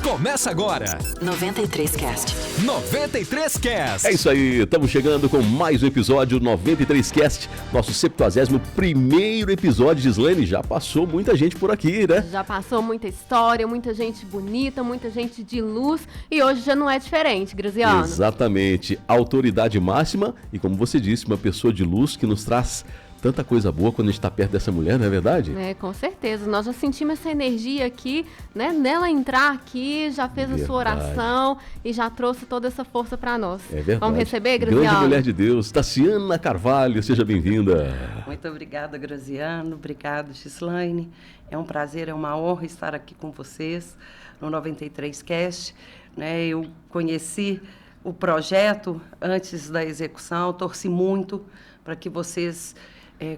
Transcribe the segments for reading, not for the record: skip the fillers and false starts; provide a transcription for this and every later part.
Começa agora 93Cast. 93Cast. É isso aí, estamos chegando com mais um episódio 93Cast, nosso 71º episódio. Gislaine, já passou muita gente por aqui, né? Já passou muita história, muita gente bonita, muita gente de luz, e hoje já não é diferente, Graziano. Exatamente, autoridade máxima e, como você disse, uma pessoa de luz que nos traz tanta coisa boa quando a gente está perto dessa mulher, não é verdade? É, com certeza. Nós já sentimos essa energia aqui, né? Nela entrar aqui, já fez a sua oração e já trouxe toda essa força para nós. É verdade. Vamos receber, Graziano? Grande mulher de Deus, Tassiana Carvalho, seja bem-vinda. Muito obrigada, Graziano. Obrigado, Gislaine. É um prazer, é uma honra estar aqui com vocês no 93Cast. Né? Eu conheci o projeto antes da execução, torci muito para que vocês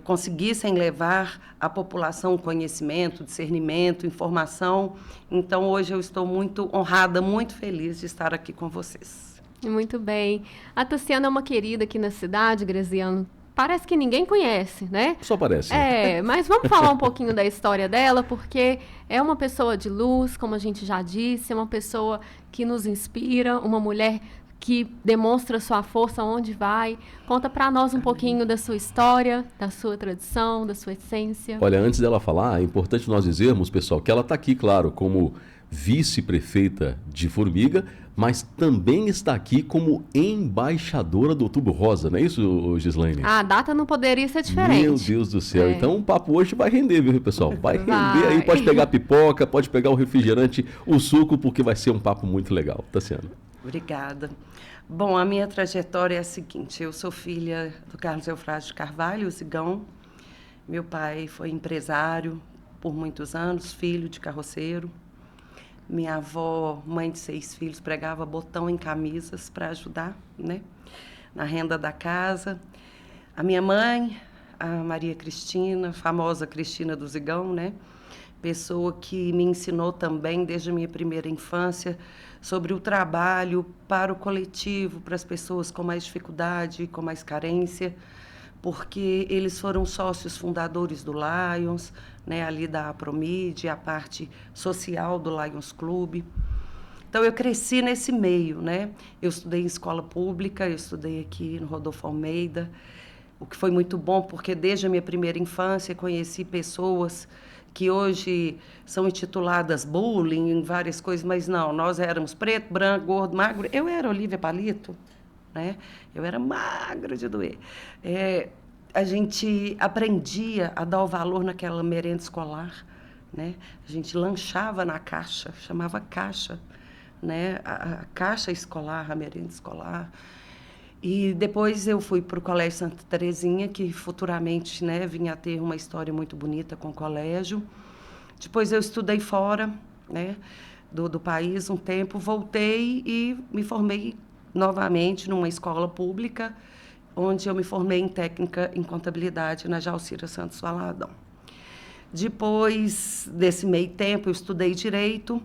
conseguissem levar à população conhecimento, discernimento, informação. Então, hoje eu estou muito honrada, muito feliz de estar aqui com vocês. Muito bem. A Tassiana é uma querida aqui na cidade, Graziano. Parece que ninguém conhece, né? Só parece. Mas vamos falar um pouquinho da história dela, porque é uma pessoa de luz, como a gente já disse, é uma pessoa que nos inspira, uma mulher que demonstra sua força onde vai. Conta para nós um pouquinho da sua história, da sua tradição, da sua essência. Olha, antes dela falar, é importante nós dizermos, pessoal, que ela está aqui, claro, como vice-prefeita de Formiga, mas também está aqui como embaixadora do Outubro Rosa, não é isso, Gislaine? A data não poderia ser diferente. Meu Deus do céu. Então o papo hoje vai render, viu, pessoal? Vai render aí, pode pegar a pipoca, pode pegar o refrigerante, o suco, porque vai ser um papo muito legal. Tassiana. Obrigada. Bom, a minha trajetória é a seguinte: eu sou filha do Carlos Eufrásio de Carvalho, o Zigão. Meu pai foi empresário por muitos anos, filho de carroceiro. Minha avó, mãe de 6 filhos, pregava botão em camisas para ajudar, né, na renda da casa. A minha mãe, a Maria Cristina, famosa Cristina do Zigão, né, pessoa que me ensinou também desde a minha primeira infância sobre o trabalho para o coletivo, para as pessoas com mais dificuldade, com mais carência, porque eles foram sócios fundadores do Lions, né, ali da Apromid, a parte social do Lions Clube. Então, eu cresci nesse meio, né? Eu estudei em escola pública, eu estudei aqui no Rodolfo Almeida, o que foi muito bom, porque desde a minha primeira infância conheci pessoas que hoje são intituladas bullying em várias coisas, mas não, nós éramos preto, branco, gordo, magro. Eu era Olívia Palito, né? Eu era magra de doer. A gente aprendia a dar o valor naquela merenda escolar, né? A gente lanchava na caixa, chamava caixa, né? A caixa escolar, a merenda escolar. E depois eu fui para o Colégio Santa Terezinha, que futuramente, né, vinha a ter uma história muito bonita com o colégio. Depois eu estudei fora, né, do país um tempo, voltei e me formei novamente numa escola pública, onde eu me formei em técnica em contabilidade na Jalcira Santos Valadão. Depois desse meio tempo eu estudei direito,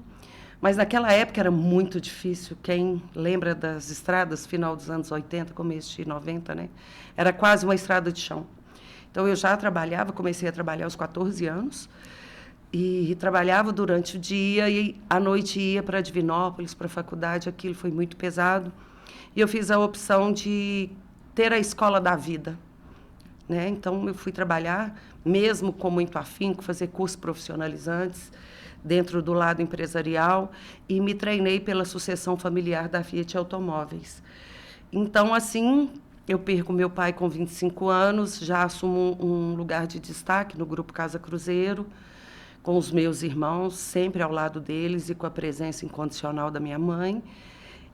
mas naquela época era muito difícil. Quem lembra das estradas, final dos anos 80, começo de 90, né? Era quase uma estrada de chão. Então, eu já trabalhava, comecei a trabalhar aos 14 anos, e trabalhava durante o dia, e à noite ia para Divinópolis, para a faculdade. Aquilo foi muito pesado. E eu fiz a opção de ter a escola da vida, né? Então, eu fui trabalhar, mesmo com muito afinco, fazer cursos profissionalizantes, dentro do lado empresarial, e me treinei pela sucessão familiar da Fiat Automóveis. Então, assim, eu perco meu pai com 25 anos, já assumo um lugar de destaque no Grupo Casa Cruzeiro, com os meus irmãos, sempre ao lado deles e com a presença incondicional da minha mãe.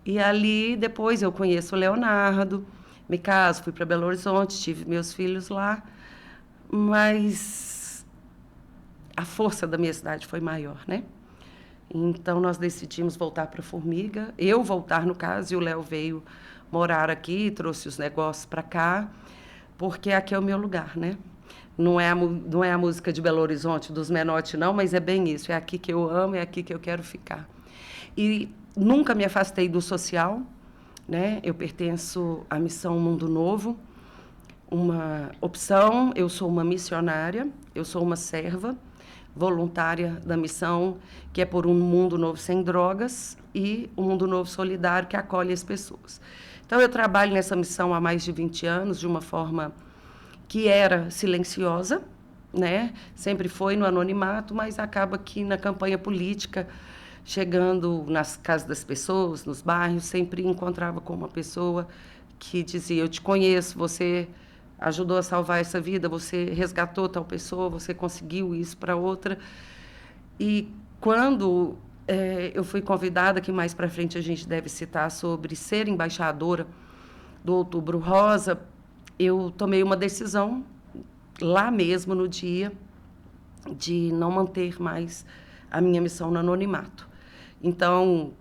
E ali, depois, eu conheço o Leonardo, me caso, fui para Belo Horizonte, tive meus filhos lá, mas a força da minha cidade foi maior, né? Então, nós decidimos voltar para Formiga, eu voltar, no caso, e o Léo veio morar aqui, trouxe os negócios para cá, porque aqui é o meu lugar, né? Não é a música de Belo Horizonte, dos Menotti, não, mas é bem isso, é aqui que eu amo, é aqui que eu quero ficar. E nunca me afastei do social, né? Eu pertenço à Missão Mundo Novo, uma opção, eu sou uma missionária, eu sou uma serva, voluntária da missão, que é por um mundo novo sem drogas e um mundo novo solidário que acolhe as pessoas. Então, eu trabalho nessa missão há mais de 20 anos, de uma forma que era silenciosa, né? Sempre foi no anonimato, mas acaba que na campanha política, chegando nas casas das pessoas, nos bairros, sempre encontrava com uma pessoa que dizia: eu te conheço, você ajudou a salvar essa vida, você resgatou tal pessoa, você conseguiu isso para outra. E quando eu fui convidada, que mais para frente a gente deve citar, sobre ser embaixadora do Outubro Rosa, eu tomei uma decisão, lá mesmo no dia, de não manter mais a minha missão no anonimato. Então,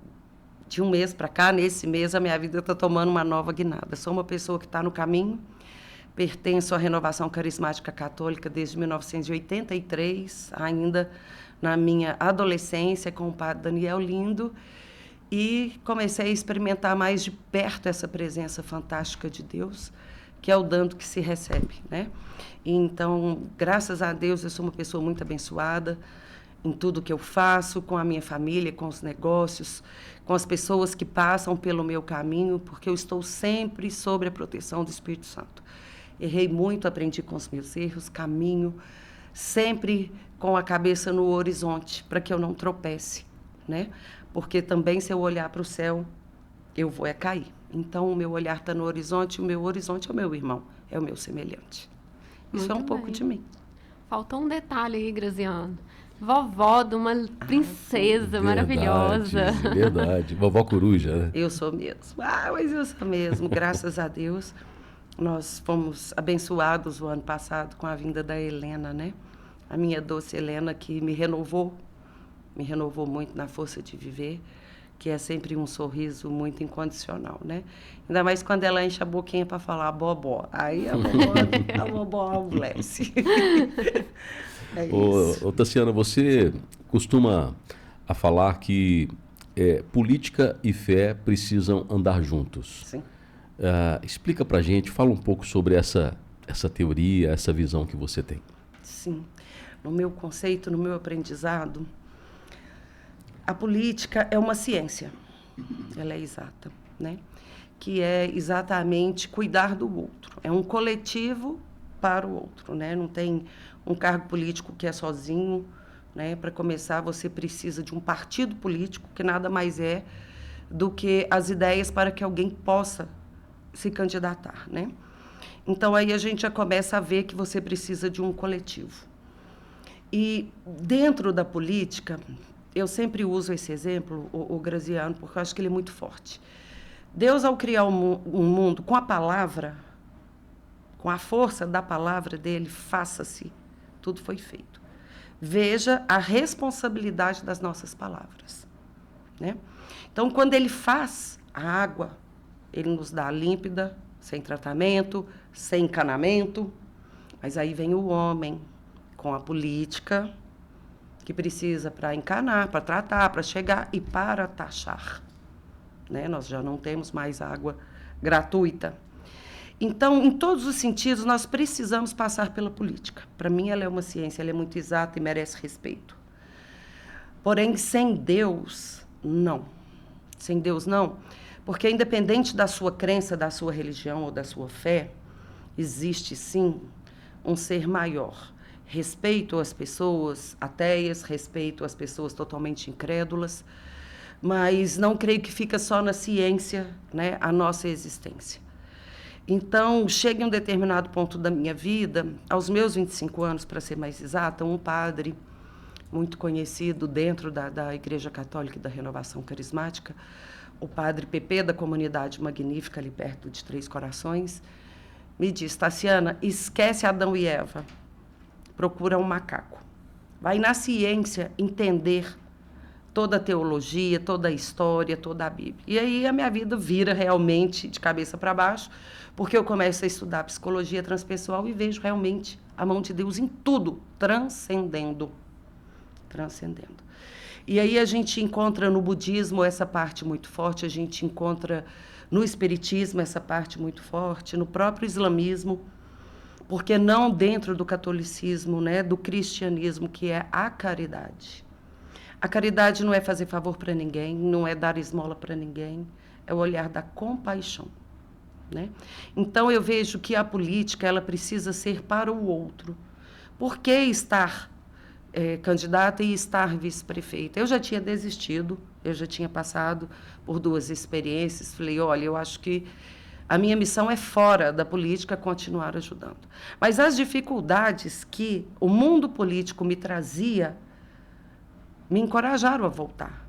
de um mês para cá, nesse mês, a minha vida está tomando uma nova guinada. Sou uma pessoa que está no caminho, pertenço à Renovação Carismática Católica desde 1983, ainda na minha adolescência, com o padre Daniel Lindo, e comecei a experimentar mais de perto essa presença fantástica de Deus, que é o dando que se recebe, né? Então, graças a Deus, eu sou uma pessoa muito abençoada em tudo que eu faço, com a minha família, com os negócios, com as pessoas que passam pelo meu caminho, porque eu estou sempre sob a proteção do Espírito Santo. Errei muito, aprendi com os meus erros, caminho sempre com a cabeça no horizonte, para que eu não tropece, né? Porque também, se eu olhar para o céu, eu vou cair. Então, o meu olhar está no horizonte, o meu horizonte é o meu irmão, é o meu semelhante. Isso Muito é um pouco bem. de mim. Faltou um detalhe aí, Graziano. Vovó de uma princesa Verdade, maravilhosa. Verdade. Vovó Coruja, né? Eu sou mesmo. Mas eu sou mesmo. Graças a Deus, nós fomos abençoados o ano passado com a vinda da Helena, né? A minha doce Helena, que me renovou muito na força de viver, que é sempre um sorriso muito incondicional, né? Ainda mais quando ela enche a boquinha para falar bobó. Aí a vovó amolece. É isso. Ô, Tassiana, você costuma a falar que política e fé precisam andar juntos. Sim. Explica pra gente, fala um pouco sobre essa teoria, essa visão que você tem. Sim. No meu conceito, no meu aprendizado, a política é uma ciência. Ela é exata, né? Que é exatamente cuidar do outro. É um coletivo para o outro, né? Não tem um cargo político que é sozinho, né? Para começar, você precisa de um partido político, que nada mais é do que as ideias para que alguém possa se candidatar, né? Então, aí a gente já começa a ver que você precisa de um coletivo. E dentro da política, eu sempre uso esse exemplo, o Graziano, porque eu acho que ele é muito forte. Deus, ao criar um mundo com a palavra, com a força da palavra dele, faça-se, tudo foi feito. Veja a responsabilidade das nossas palavras, né? Então, quando ele faz a água, ele nos dá límpida, sem tratamento, sem encanamento, mas aí vem o homem com a política, que precisa para encanar, para tratar, para chegar e para taxar, né? Nós já não temos mais água gratuita. Então, em todos os sentidos, nós precisamos passar pela política. Para mim, ela é uma ciência, ela é muito exata e merece respeito. Porém, sem Deus, não. Sem Deus, não. Porque, independente da sua crença, da sua religião ou da sua fé, existe, sim, um ser maior. Respeito às pessoas ateias, respeito às pessoas totalmente incrédulas, mas não creio que fica só na ciência, né, a nossa existência. Então, chega em um determinado ponto da minha vida, aos meus 25 anos, para ser mais exata, um padre muito conhecido dentro da Igreja Católica e da Renovação Carismática, o padre Pepe, da Comunidade Magnífica, ali perto de Três Corações, me disse: Tassiana, esquece Adão e Eva, procura um macaco. Vai na ciência entender toda a teologia, toda a história, toda a Bíblia. E aí a minha vida vira realmente de cabeça para baixo, porque eu começo a estudar psicologia transpessoal e vejo realmente a mão de Deus em tudo, transcendendo. E aí a gente encontra no budismo essa parte muito forte, a gente encontra no espiritismo essa parte muito forte, no próprio islamismo, porque não dentro do catolicismo, né, do cristianismo, que é a caridade. A caridade não é fazer favor para ninguém, não é dar esmola para ninguém, é o olhar da compaixão, né? Então, eu vejo que a política ela precisa ser para o outro. Por que estar candidata e estar vice-prefeita? Eu já tinha desistido, eu já tinha passado por 2 experiências, falei, olha, eu acho que a minha missão é fora da política, continuar ajudando. Mas as dificuldades que o mundo político me trazia me encorajaram a voltar.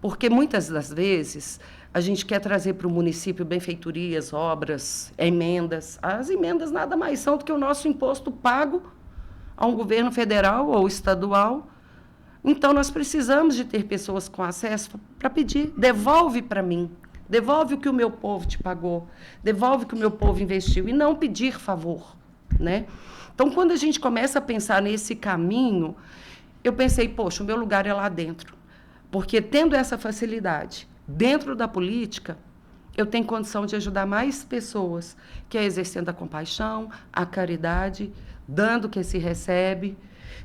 Porque muitas das vezes a gente quer trazer para o município benfeitorias, obras, emendas. As emendas nada mais são do que o nosso imposto pago a um governo federal ou estadual. Então, nós precisamos de ter pessoas com acesso para pedir. Devolve para mim. Devolve o que o meu povo te pagou. Devolve o que o meu povo investiu. E não pedir favor, né? Então, quando a gente começa a pensar nesse caminho, eu pensei, poxa, o meu lugar é lá dentro. Porque tendo essa facilidade dentro da política, eu tenho condição de ajudar mais pessoas, que é exercendo a compaixão, a caridade, dando o que se recebe.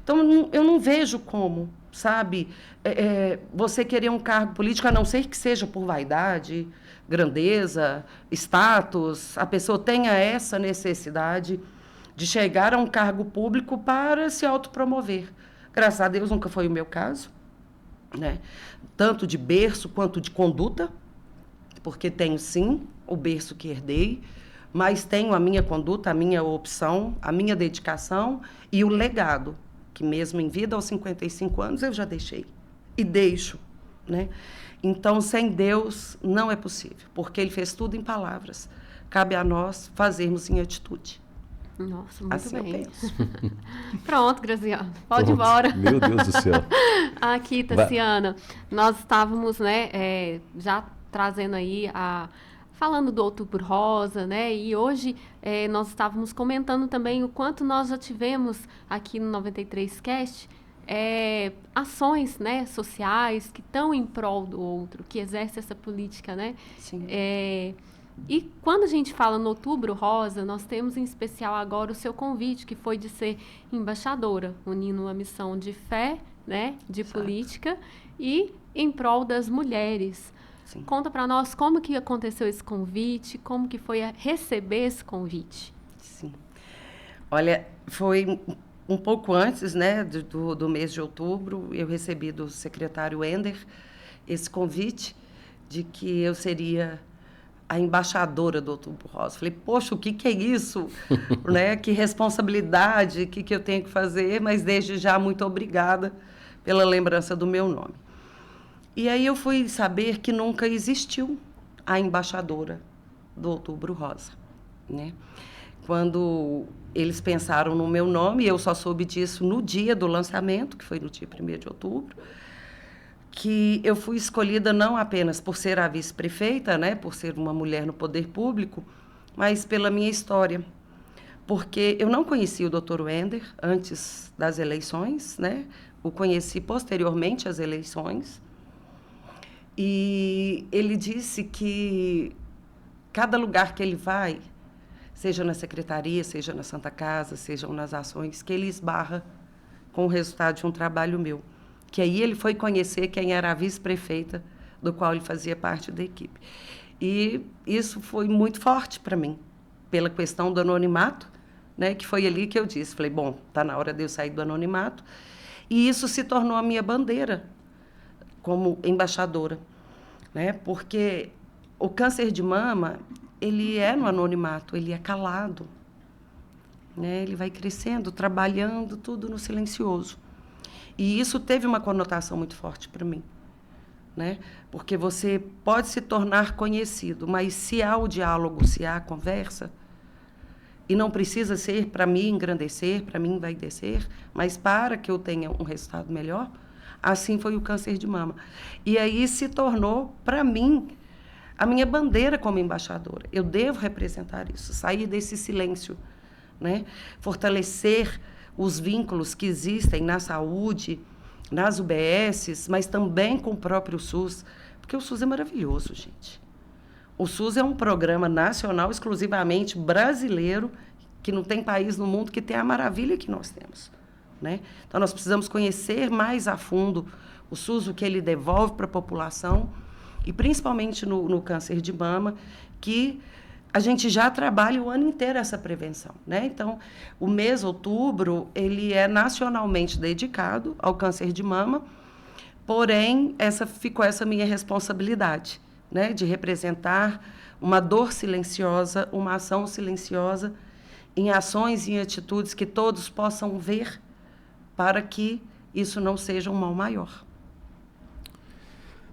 Então, eu não vejo como, sabe, você querer um cargo político, a não ser que seja por vaidade, grandeza, status, a pessoa tenha essa necessidade de chegar a um cargo público para se autopromover. Graças a Deus nunca foi o meu caso, né? Tanto de berço quanto de conduta, porque tenho, sim, o berço que herdei, mas tenho a minha conduta, a minha opção, a minha dedicação e o legado, que mesmo em vida, aos 55 anos, eu já deixei. E deixo, né? Então, sem Deus, não é possível, porque Ele fez tudo em palavras. Cabe a nós fazermos em atitude. Nossa, muito assim bem. Eu penso. Pronto, Graziano, pode ir embora. Meu Deus do céu. Aqui, Tassiana, nós estávamos, né, já trazendo aí falando do Outubro Rosa, né? E hoje nós estávamos comentando também o quanto nós já tivemos aqui no 93Cast ações, né, sociais que estão em prol do outro, que exercem essa política, né? Sim. E quando a gente fala no Outubro Rosa, nós temos em especial agora o seu convite, que foi de ser embaixadora, unindo uma missão de fé, né, de Exato. Política e em prol das mulheres. Sim. Conta para nós como que aconteceu esse convite, como que foi receber esse convite. Sim. Olha, foi um pouco antes, né, do mês de outubro, eu recebi do secretário Ender esse convite de que eu seria a embaixadora do Outubro Rosa. Falei, poxa, o que é isso? Né? Que responsabilidade, o que eu tenho que fazer? Mas desde já, muito obrigada pela lembrança do meu nome. E aí eu fui saber que nunca existiu a embaixadora do Outubro Rosa, né? Quando eles pensaram no meu nome, eu só soube disso no dia do lançamento, que foi no dia 1º de outubro, que eu fui escolhida não apenas por ser a vice-prefeita, né, por ser uma mulher no poder público, mas pela minha história. Porque eu não conhecia o Dr. Wender antes das eleições, né? O conheci posteriormente às eleições. E ele disse que cada lugar que ele vai, seja na secretaria, seja na Santa Casa, sejam nas ações, que ele esbarra com o resultado de um trabalho meu. Que aí ele foi conhecer quem era a vice-prefeita, do qual ele fazia parte da equipe. E isso foi muito forte para mim, pela questão do anonimato, né, que foi ali que eu disse, falei, bom, está na hora de eu sair do anonimato. E isso se tornou a minha bandeira como embaixadora, né, porque o câncer de mama, ele é no anonimato, ele é calado, né, ele vai crescendo, trabalhando, tudo no silencioso. E isso teve uma conotação muito forte para mim, né? Porque você pode se tornar conhecido, mas se há o diálogo, se há a conversa, e não precisa ser para me engrandecer, para me envaidecer, mas para que eu tenha um resultado melhor, assim foi o câncer de mama. E aí se tornou, para mim, a minha bandeira como embaixadora. Eu devo representar isso, sair desse silêncio, né? Fortalecer os vínculos que existem na saúde, nas UBSs, mas também com o próprio SUS, porque o SUS é maravilhoso, gente. O SUS é um programa nacional exclusivamente brasileiro que não tem país no mundo que tem a maravilha que nós temos, né? Então, nós precisamos conhecer mais a fundo o SUS, o que ele devolve para a população, e principalmente no câncer de mama, que a gente já trabalha o ano inteiro essa prevenção, né? Então, o mês outubro, ele é nacionalmente dedicado ao câncer de mama, porém, ficou essa minha responsabilidade, né? De representar uma dor silenciosa, uma ação silenciosa, em ações e em atitudes que todos possam ver, para que isso não seja um mal maior.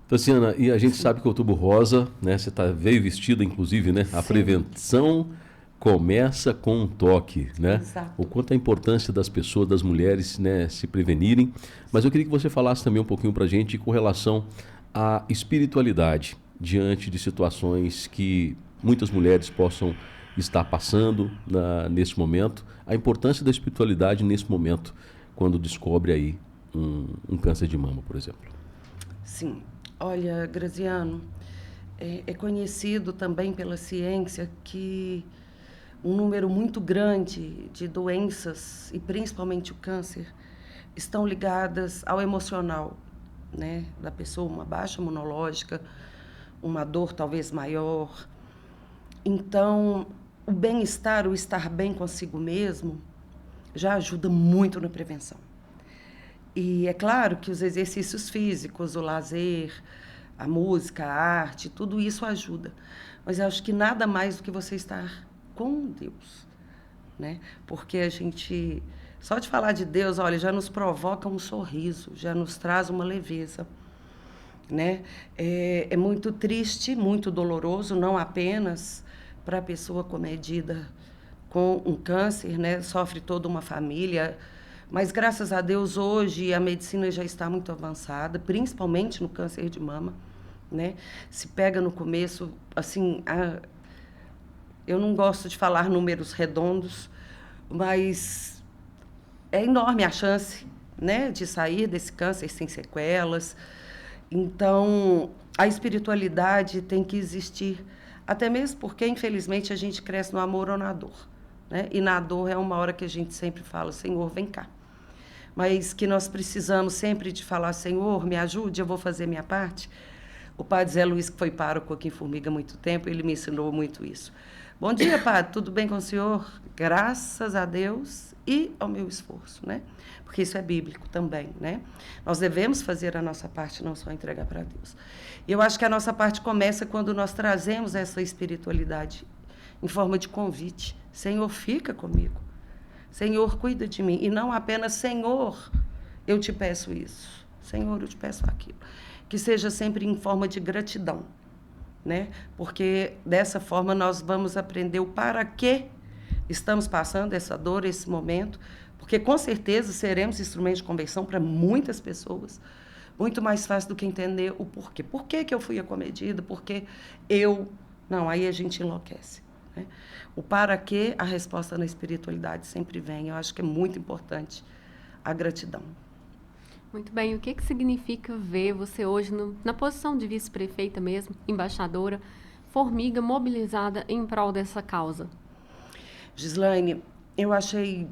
Tassiana, e a gente sabe que o Outubro Rosa, né, você veio vestida, inclusive, né? A prevenção começa com um toque, né? Exato. O quanto a importância das pessoas, das mulheres, né, se prevenirem. Mas eu queria que você falasse também um pouquinho para a gente com relação à espiritualidade diante de situações que muitas mulheres possam estar passando nesse momento. A importância da espiritualidade nesse momento, quando descobre aí um câncer de mama, por exemplo. Sim. Olha, Graziano, é conhecido também pela ciência que um número muito grande de doenças, e principalmente o câncer, estão ligadas ao emocional, né, da pessoa, uma baixa imunológica, uma dor talvez maior. Então, o bem-estar, o estar bem consigo mesmo, já ajuda muito na prevenção. E é claro que os exercícios físicos, o lazer, a música, a arte, tudo isso ajuda. Mas eu acho que nada mais do que você estar com Deus, né? Porque a gente, só de falar de Deus, olha, já nos provoca um sorriso, já nos traz uma leveza, né? É muito triste, muito doloroso, não apenas para a pessoa comedida com um câncer, né? Sofre toda uma família. Mas, graças a Deus, hoje a medicina já está muito avançada, principalmente no câncer de mama, né? Se pega no começo, assim, eu não gosto de falar números redondos, mas é enorme a chance, né, de sair desse câncer sem sequelas. Então, a espiritualidade tem que existir, até mesmo porque, infelizmente, a gente cresce no amor ou na dor, né? E na dor é uma hora que a gente sempre fala, Senhor, vem cá. Mas que nós precisamos sempre de falar, Senhor, me ajude, eu vou fazer minha parte. O padre Zé Luiz, que foi pároco aqui em Formiga há muito tempo, ele me ensinou muito isso. Bom dia, padre, tudo bem com o senhor? Graças a Deus e ao meu esforço, né? Porque isso é bíblico também, né? Nós devemos fazer a nossa parte, não só entregar para Deus. E eu acho que a nossa parte começa quando nós trazemos essa espiritualidade em forma de convite. Senhor, fica comigo. Senhor, cuida de mim. E não apenas, Senhor, eu te peço isso. Senhor, eu te peço aquilo. Que seja sempre em forma de gratidão, né? Porque dessa forma nós vamos aprender o para que estamos passando essa dor, esse momento, porque com certeza seremos instrumentos de conversão para muitas pessoas. Muito mais fácil do que entender o porquê. Por que eu fui acomedida? Por que eu... Não, aí a gente enlouquece, né? O para que, a resposta na espiritualidade sempre vem. Eu acho que é muito importante a gratidão. Muito bem. O que significa ver você hoje na posição de vice-prefeita mesmo, embaixadora, Formiga, mobilizada em prol dessa causa? Gislaine, eu achei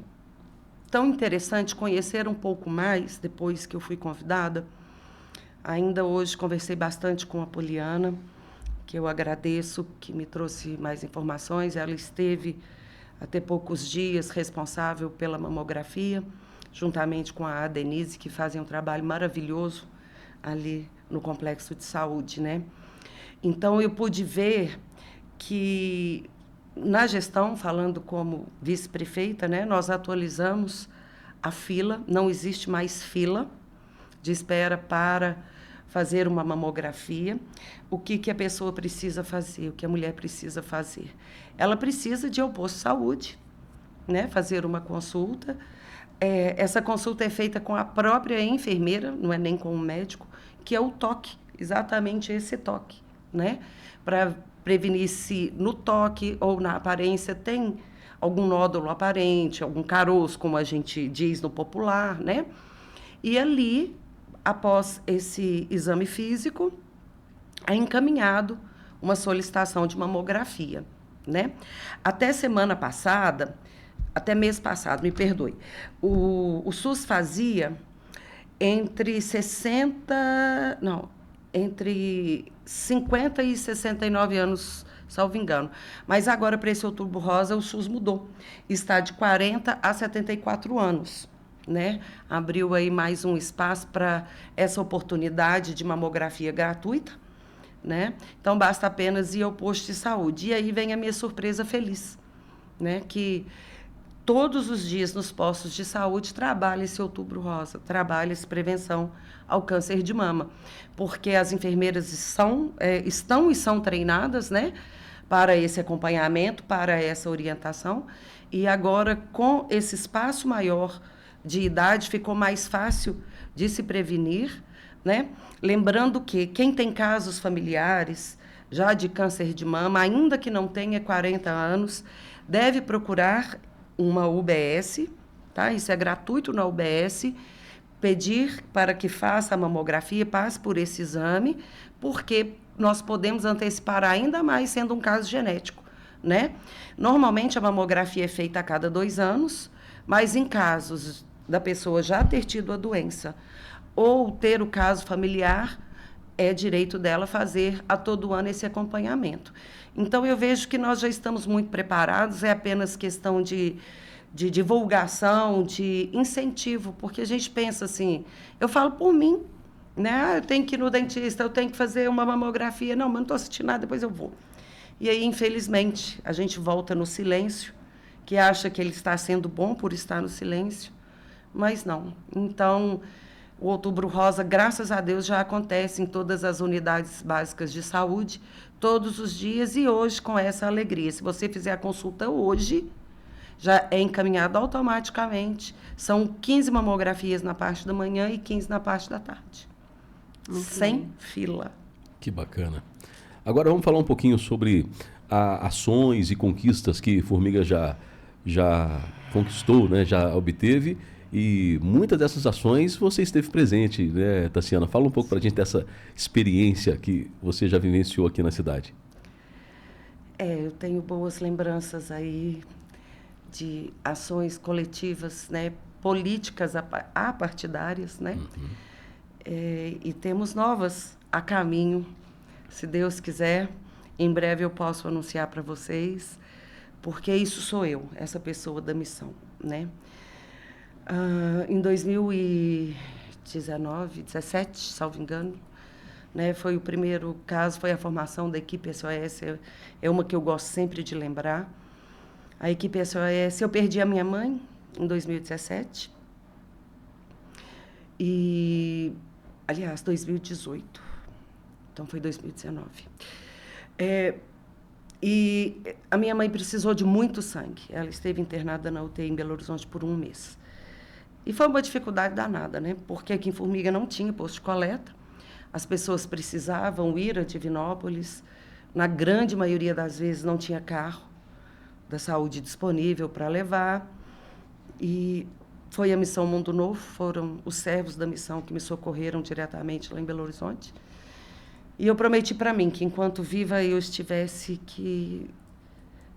tão interessante conhecer um pouco mais, depois que eu fui convidada. Ainda hoje conversei bastante com a Poliana, que eu agradeço, que me trouxe mais informações. Ela esteve, até poucos dias, responsável pela mamografia, juntamente com a Denise, que fazem um trabalho maravilhoso ali no Complexo de Saúde, né? Então, eu pude ver que, na gestão, falando como vice-prefeita, né, nós atualizamos a fila, não existe mais fila de espera para fazer uma mamografia. O que a pessoa precisa fazer, o que a mulher precisa fazer? Ela precisa de ir ao posto de saúde, né, fazer uma consulta. Essa consulta é feita com a própria enfermeira, não é nem com o médico, que é o toque, exatamente esse toque, né? Para prevenir se no toque ou na aparência tem algum nódulo aparente, algum caroço, como a gente diz no popular, né? E ali, após esse exame físico, é encaminhado uma solicitação de mamografia, né? Até semana passada, até mês passado, me perdoe, o SUS fazia entre 50 e 69 anos, salvo engano. Mas agora, para esse Outubro Rosa, o SUS mudou. Está de 40 a 74 anos. Né? Abriu aí mais um espaço para essa oportunidade de mamografia gratuita. Né? Então, basta apenas ir ao posto de saúde. E aí vem a minha surpresa feliz, né? Que todos os dias nos postos de saúde trabalha esse Outubro Rosa, trabalha essa prevenção ao câncer de mama, porque as enfermeiras estão e são treinadas, né, para esse acompanhamento, para essa orientação, e agora, com esse espaço maior de idade, ficou mais fácil de se prevenir, né? Lembrando que quem tem casos familiares já de câncer de mama, ainda que não tenha 40 anos, deve procurar uma UBS, tá? Isso é gratuito na UBS, pedir para que faça a mamografia, passe por esse exame, porque nós podemos antecipar ainda mais sendo um caso genético, né? Normalmente a mamografia é feita a cada 2 anos, mas em casos da pessoa já ter tido a doença ou ter o caso familiar, é direito dela fazer a todo ano esse acompanhamento. Então, eu vejo que nós já estamos muito preparados, é apenas questão de divulgação, de incentivo, porque a gente pensa assim, eu falo por mim, né? Eu tenho que ir no dentista, eu tenho que fazer uma mamografia, não, mas não estou sentindo nada, depois eu vou. E aí, infelizmente, a gente volta no silêncio, que acha que ele está sendo bom por estar no silêncio, mas não. Então, o Outubro Rosa, graças a Deus, já acontece em todas as unidades básicas de saúde, todos os dias, e hoje com essa alegria. Se você fizer a consulta hoje, já é encaminhado automaticamente. São 15 mamografias na parte da manhã e 15 na parte da tarde. Sem fila. Que bacana. Agora vamos falar um pouquinho sobre ações e conquistas que Formiga já conquistou, né? Já obteve. E muitas dessas ações você esteve presente, né, Tassiana? Fala um pouco para a gente dessa experiência que você já vivenciou aqui na cidade. Eu tenho boas lembranças aí de ações coletivas, né, políticas apartidárias, né? Uhum. E temos novas a caminho, se Deus quiser. Em breve eu posso anunciar para vocês, porque isso sou eu, essa pessoa da missão, né? Em 2019, 17, salvo engano, né, foi o primeiro caso, foi a formação da equipe SOS, é uma que eu gosto sempre de lembrar. A equipe SOS, eu perdi a minha mãe em 2017, aliás, 2018, então foi 2019. E a minha mãe precisou de muito sangue, ela esteve internada na UTI em Belo Horizonte por 1 mês. E foi uma dificuldade danada, né? Porque aqui em Formiga não tinha posto de coleta, as pessoas precisavam ir a Divinópolis, na grande maioria das vezes não tinha carro da saúde disponível para levar, e foi a Missão Mundo Novo, foram os servos da missão que me socorreram diretamente lá em Belo Horizonte, e eu prometi para mim que enquanto viva eu estivesse, que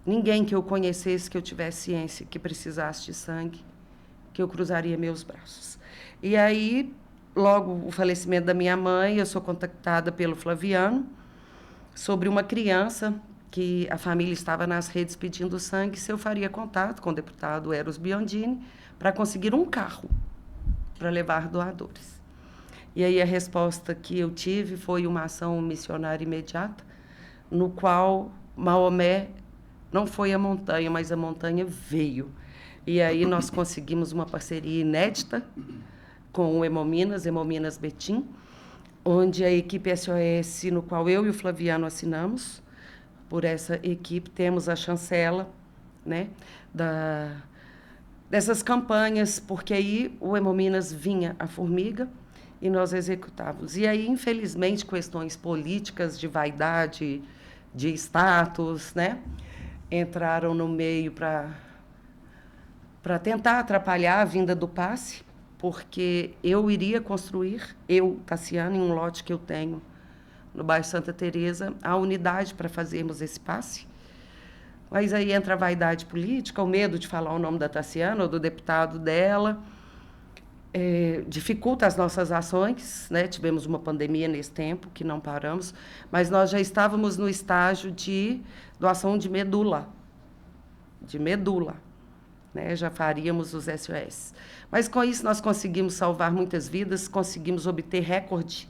ninguém que eu conhecesse, que eu tivesse ciência que precisasse de sangue, que eu cruzaria meus braços. E aí, logo o falecimento da minha mãe, eu sou contactada pelo Flaviano sobre uma criança que a família estava nas redes pedindo sangue, se eu faria contato com o deputado Eros Biondini para conseguir um carro para levar doadores. E aí a resposta que eu tive foi uma ação missionária imediata, no qual Maomé não foi a montanha, mas a montanha veio. E aí nós conseguimos uma parceria inédita com o Hemominas Betim, onde a equipe SOS, no qual eu e o Flaviano assinamos, por essa equipe temos a chancela, né, dessas campanhas, porque aí o Hemominas vinha a Formiga e nós executávamos. E aí, infelizmente, questões políticas de vaidade, de status, né, entraram no meio para tentar atrapalhar a vinda do passe, porque eu iria construir, Tassiana, em um lote que eu tenho no bairro Santa Teresa, a unidade para fazermos esse passe, Mas aí entra a vaidade política, o medo de falar o nome da Tassiana ou do deputado dela, dificulta as nossas ações, né? Tivemos uma pandemia nesse tempo, que não paramos, mas nós já estávamos no estágio de doação de medula, né? Já faríamos os SOS. Mas com isso nós conseguimos salvar muitas vidas, conseguimos obter recorde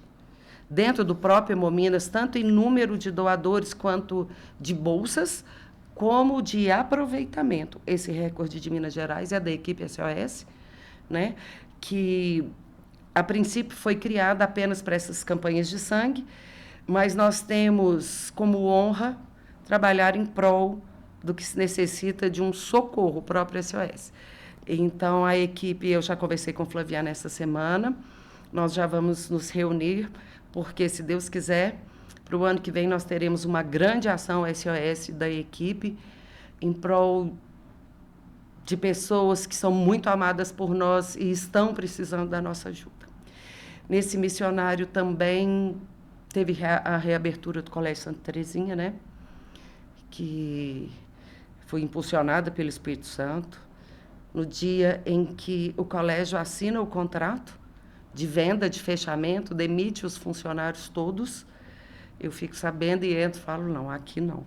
dentro do próprio Hemominas, tanto em número de doadores quanto de bolsas, como de aproveitamento. Esse recorde de Minas Gerais é da equipe SOS, né? Que a princípio foi criada apenas para essas campanhas de sangue, mas nós temos como honra trabalhar em prol do que se necessita de um socorro próprio SOS. Então, a equipe, eu já conversei com Flaviana essa semana, nós já vamos nos reunir, porque, se Deus quiser, para o ano que vem nós teremos uma grande ação SOS da equipe em prol de pessoas que são muito amadas por nós e estão precisando da nossa ajuda. Nesse missionário também teve a reabertura do Colégio Santa Terezinha, né? Que foi impulsionada pelo Espírito Santo. No dia em que o colégio assina o contrato de venda, de fechamento, demite os funcionários todos, eu fico sabendo e entro e falo, não, aqui não.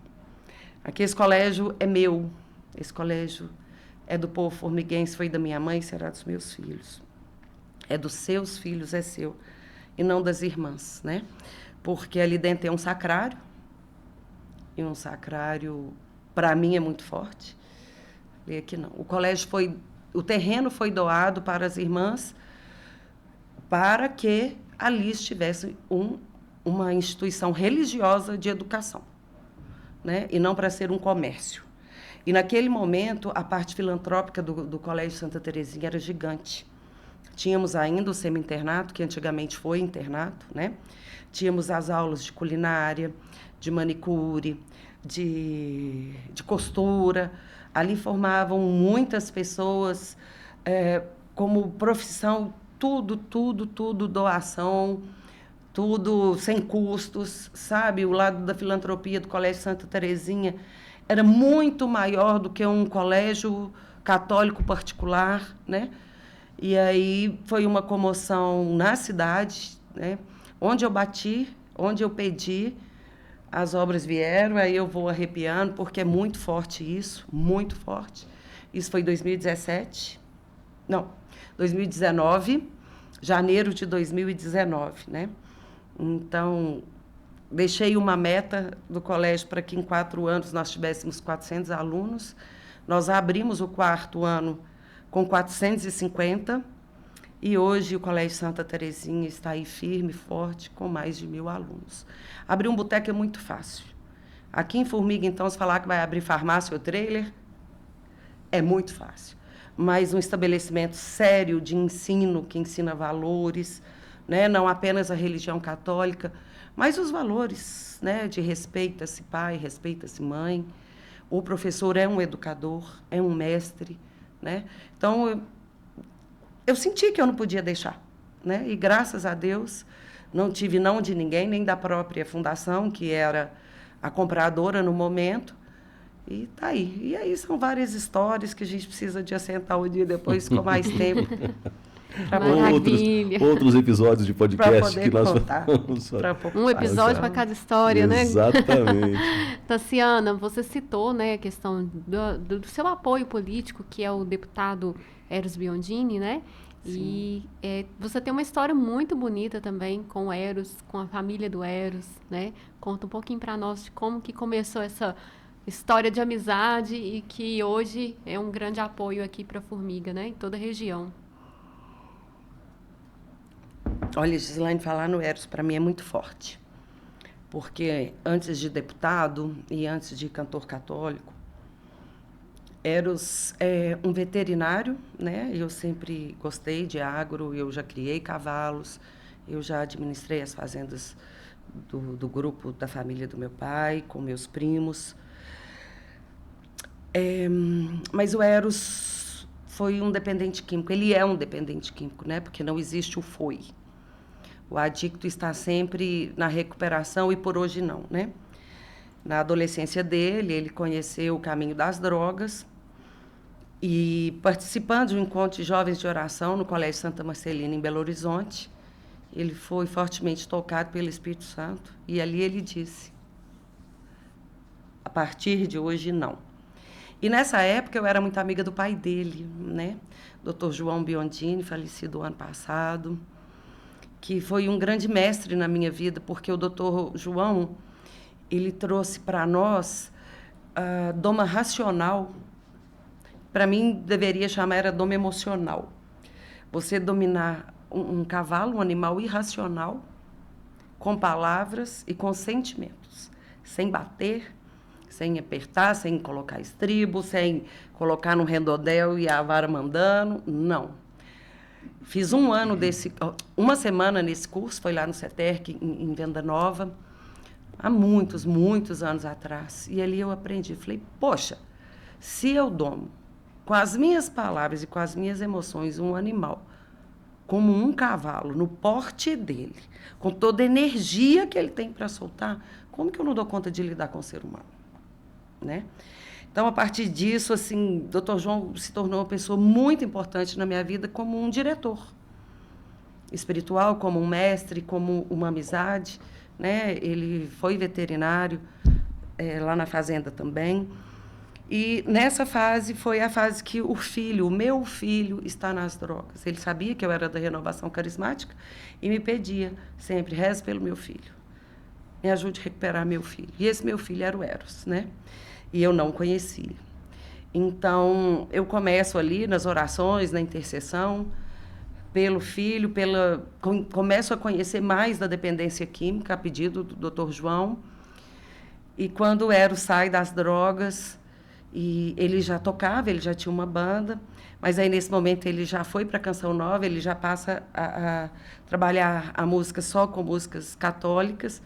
Aqui esse colégio é meu, esse colégio é do povo formiguense, foi da minha mãe, será dos meus filhos. É dos seus filhos, é seu, e não das irmãs, né? Porque ali dentro tem um sacrário, e um sacrário, para mim, é muito forte. E aqui não. O terreno foi doado para as irmãs para que ali estivesse uma instituição religiosa de educação, né? E não para ser um comércio. E, naquele momento, a parte filantrópica do Colégio Santa Terezinha era gigante. Tínhamos ainda o semi-internato, que antigamente foi internato, né? Tínhamos as aulas de culinária, de manicure, de costura. Ali formavam muitas pessoas como profissão, tudo, doação, tudo sem custos, sabe? O lado da filantropia do Colégio Santa Terezinha era muito maior do que um colégio católico particular, né? E aí foi uma comoção na cidade, né? Onde eu bati, onde eu pedi, as obras vieram, aí eu vou arrepiando, porque é muito forte isso, muito forte. Isso foi em 2019, janeiro de 2019, né? Então, deixei uma meta do colégio para que em 4 anos nós tivéssemos 400 alunos. Nós abrimos o 4º ano com 450 e hoje o Colégio Santa Terezinha está aí firme, forte, com mais de 1.000 alunos. Abrir um boteco é muito fácil. Aqui em Formiga, então, se falar que vai abrir farmácia ou trailer, é muito fácil. Mas um estabelecimento sério de ensino, que ensina valores, né? Não apenas a religião católica, mas os valores, né? De respeita-se pai, respeita-se mãe. O professor é um educador, é um mestre, né? Então, eu senti que eu não podia deixar, né? E, graças a Deus, não tive não de ninguém, nem da própria fundação, que era a compradora no momento, e tá aí. E aí são várias histórias que a gente precisa de assentar um dia depois com mais tempo. Outros episódios de podcast que nós vamos um episódio para cada história, né? Exatamente. Tassiana, você citou, né, a questão do seu apoio político, que é o deputado Eros Biondini, né? Sim. E você tem uma história muito bonita também com o Eros, com a família do Eros, né? Conta um pouquinho para nós de como que começou essa história de amizade e que hoje é um grande apoio aqui para a Formiga, né? Em toda a região. Olha, Gislaine, falar no Eros para mim é muito forte, porque antes de deputado e antes de cantor católico, Eros é um veterinário, né? Eu sempre gostei de agro, eu já criei cavalos, eu já administrei as fazendas do grupo da família do meu pai, com meus primos. Mas o Eros foi um dependente químico, ele é um dependente químico, né? Porque não existe o foi. O adicto está sempre na recuperação e por hoje não, né? Na adolescência dele, ele conheceu o caminho das drogas e, participando de um encontro de jovens de oração no Colégio Santa Marcelina, em Belo Horizonte, ele foi fortemente tocado pelo Espírito Santo e ali ele disse: a partir de hoje, não. E nessa época eu era muito amiga do pai dele, né? Dr. João Biondini, falecido ano passado, que foi um grande mestre na minha vida, porque o Dr. João, ele trouxe para nós a doma racional. Para mim, deveria chamar era doma emocional. Você dominar um cavalo, um animal irracional, com palavras e com sentimentos, sem bater, sem apertar, sem colocar estribo, sem colocar no rendodel e a vara mandando, não. Fiz uma semana nesse curso, foi lá no CETERC, em Venda Nova, há muitos, muitos anos atrás. E ali eu aprendi, falei, poxa, se eu domo com as minhas palavras e com as minhas emoções um animal, como um cavalo, no porte dele, com toda a energia que ele tem para soltar, como que eu não dou conta de lidar com o ser humano? Né? Então, a partir disso, assim, Dr. João se tornou uma pessoa muito importante na minha vida como um diretor espiritual, como um mestre, como uma amizade, né? Ele foi veterinário lá na fazenda também. E nessa fase foi a fase que o meu filho está nas drogas. Ele sabia que eu era da Renovação Carismática e me pedia sempre, reze pelo meu filho, me ajude a recuperar meu filho. E esse meu filho era o Eros, né? E eu não o conhecia. Então, eu começo ali nas orações, na intercessão, pelo filho, começo a conhecer mais da dependência química, a pedido do Dr. João. E quando o Eros sai das drogas, e ele já tocava, ele já tinha uma banda, mas aí nesse momento ele já foi para a Canção Nova, ele já passa a trabalhar a música só com músicas católicas.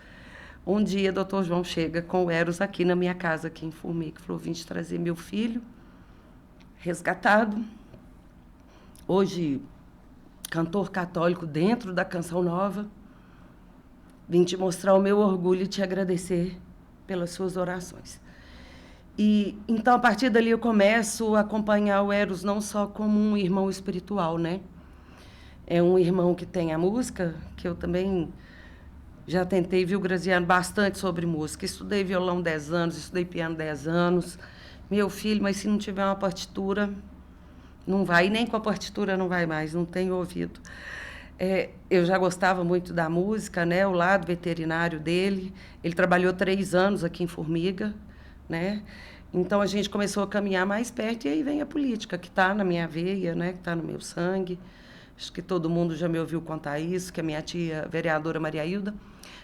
Um dia, o Dr. João chega com o Eros aqui na minha casa, aqui em Formiga, falou, vim te trazer meu filho, resgatado, hoje cantor católico dentro da Canção Nova, vim te mostrar o meu orgulho e te agradecer pelas suas orações. E então, a partir dali, eu começo a acompanhar o Eros não só como um irmão espiritual, né? É um irmão que tem a música, que eu também já tentei, viu, Graziano, bastante sobre música. Estudei violão 10 anos, estudei piano 10 anos. Meu filho, mas se não tiver uma partitura, não vai. E nem com a partitura não vai mais, não tem ouvido. Eu já gostava muito da música, né? O lado veterinário dele. Ele trabalhou 3 anos aqui em Formiga, né? Então, a gente começou a caminhar mais perto e aí vem a política, que está na minha veia, né? Que está no meu sangue. Acho que todo mundo já me ouviu contar isso, que a minha tia, vereadora Maria Hilda,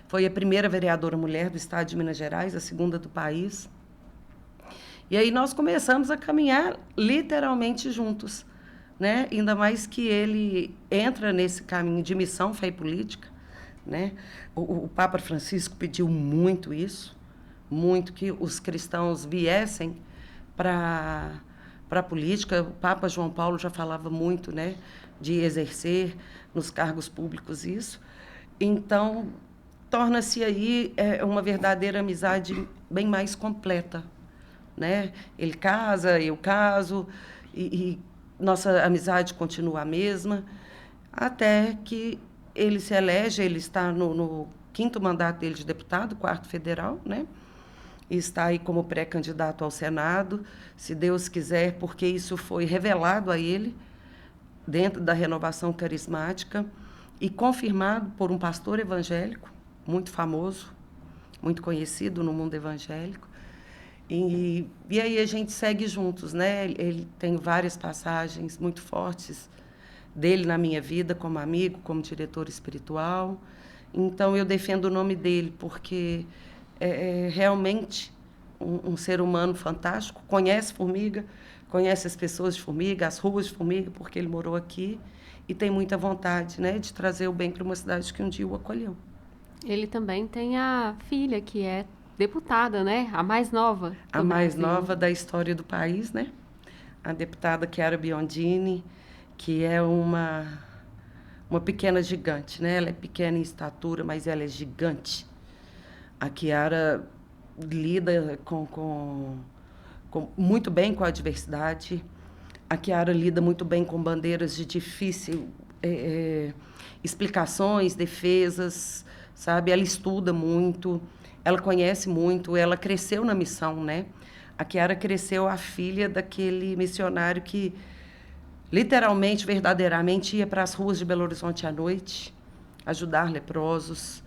foi a primeira vereadora mulher do estado de Minas Gerais, a segunda do país. E aí nós começamos a caminhar literalmente juntos, né? Ainda mais que ele entra nesse caminho de missão, fé e política, né? O Papa Francisco pediu muito isso, muito que os cristãos viessem para a política. O Papa João Paulo já falava muito, né, de exercer nos cargos públicos isso. Então, torna-se aí uma verdadeira amizade bem mais completa, né? Ele casa, eu caso, e nossa amizade continua a mesma, até que ele se elege, ele está no 5º mandato dele de deputado, 4º federal, né? E está aí como pré-candidato ao Senado, se Deus quiser, porque isso foi revelado a ele, dentro da Renovação Carismática, e confirmado por um pastor evangélico, muito famoso, muito conhecido no mundo evangélico. E aí a gente segue juntos, né? Ele tem várias passagens muito fortes dele na minha vida, como amigo, como diretor espiritual. Então, eu defendo o nome dele, porque é realmente um ser humano fantástico, conhece Formiga, conhece as pessoas de Formiga, as ruas de Formiga, porque ele morou aqui, e tem muita vontade, né, de trazer o bem para uma cidade que um dia o acolheu. Ele também tem a filha, que é deputada, né? A mais nova. A mais nova da história do país, né? A deputada Chiara Biondini, que é uma pequena gigante, né? Ela é pequena em estatura, mas ela é gigante. A Chiara lida muito bem com a diversidade. A Kiara lida muito bem com bandeiras de difícil explicações, defesas, sabe? Ela estuda muito, ela conhece muito, ela cresceu na missão, né? A Kiara cresceu a filha daquele missionário que literalmente, verdadeiramente, ia para as ruas de Belo Horizonte à noite, ajudar leprosos,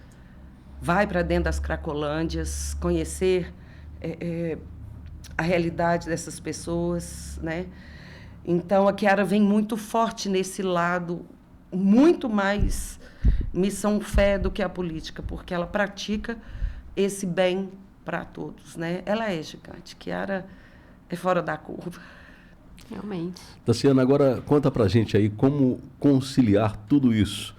vai para dentro das Cracolândias, conhecer a realidade dessas pessoas, né? Então, a Kiara vem muito forte nesse lado, muito mais missão-fé do que a política, porque ela pratica esse bem para todos, né? Ela é gigante. Kiara é fora da curva. Realmente. Tassiana, agora conta pra gente aí como conciliar tudo isso.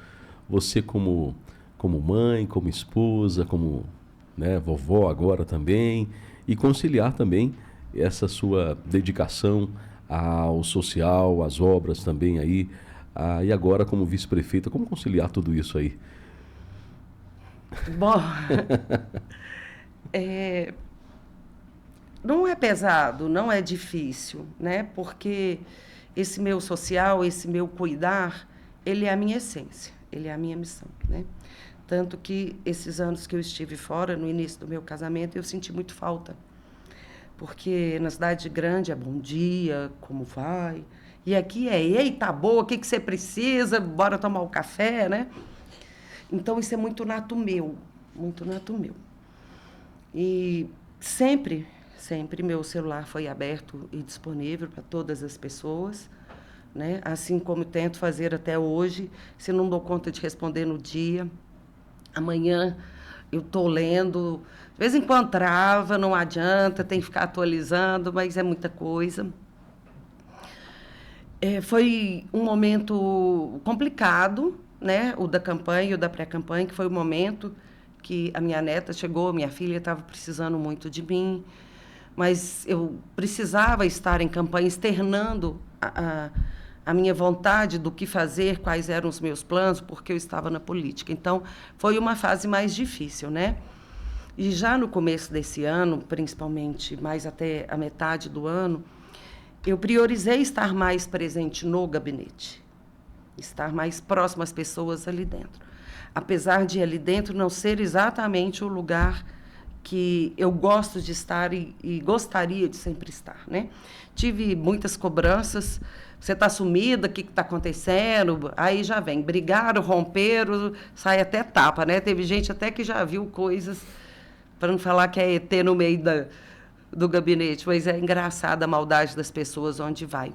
Você como mãe, como esposa, como, né, vovó agora também, e conciliar também essa sua dedicação ao social, às obras também aí, e agora como vice-prefeita, como conciliar tudo isso aí? Bom, não é pesado, não é difícil, né? Porque esse meu social, esse meu cuidar, ele é a minha essência, ele é a minha missão, né? Tanto que esses anos que eu estive fora, no início do meu casamento, eu senti muito falta. Porque na cidade grande é bom dia, como vai? E aqui é, ei, tá boa, o que você precisa? Bora tomar um café, né? Então, isso é muito nato meu, muito nato meu. E sempre meu celular foi aberto e disponível para todas as pessoas, né? Assim como tento fazer até hoje. Se não dou conta de responder no dia, amanhã eu estou lendo. De vez em quando trava, não adianta, tem que ficar atualizando, mas é muita coisa. Foi um momento complicado, né? O da campanha e o da pré-campanha, que foi o momento que a minha neta chegou, minha filha estava precisando muito de mim, mas eu precisava estar em campanha, externando a minha vontade do que fazer, quais eram os meus planos, porque eu estava na política. Então, foi uma fase mais difícil, né? E já no começo desse ano, principalmente mais até a metade do ano, eu priorizei estar mais presente no gabinete, estar mais próximo às pessoas ali dentro. Apesar de ali dentro não ser exatamente o lugar que eu gosto de estar e gostaria de sempre estar, né? Tive muitas cobranças. Você está sumida, o que está acontecendo? Aí já vem, brigaram, romperam, sai até tapa, né? Teve gente até que já viu coisas, para não falar que é ET no meio do gabinete, mas é engraçada a maldade das pessoas onde vai.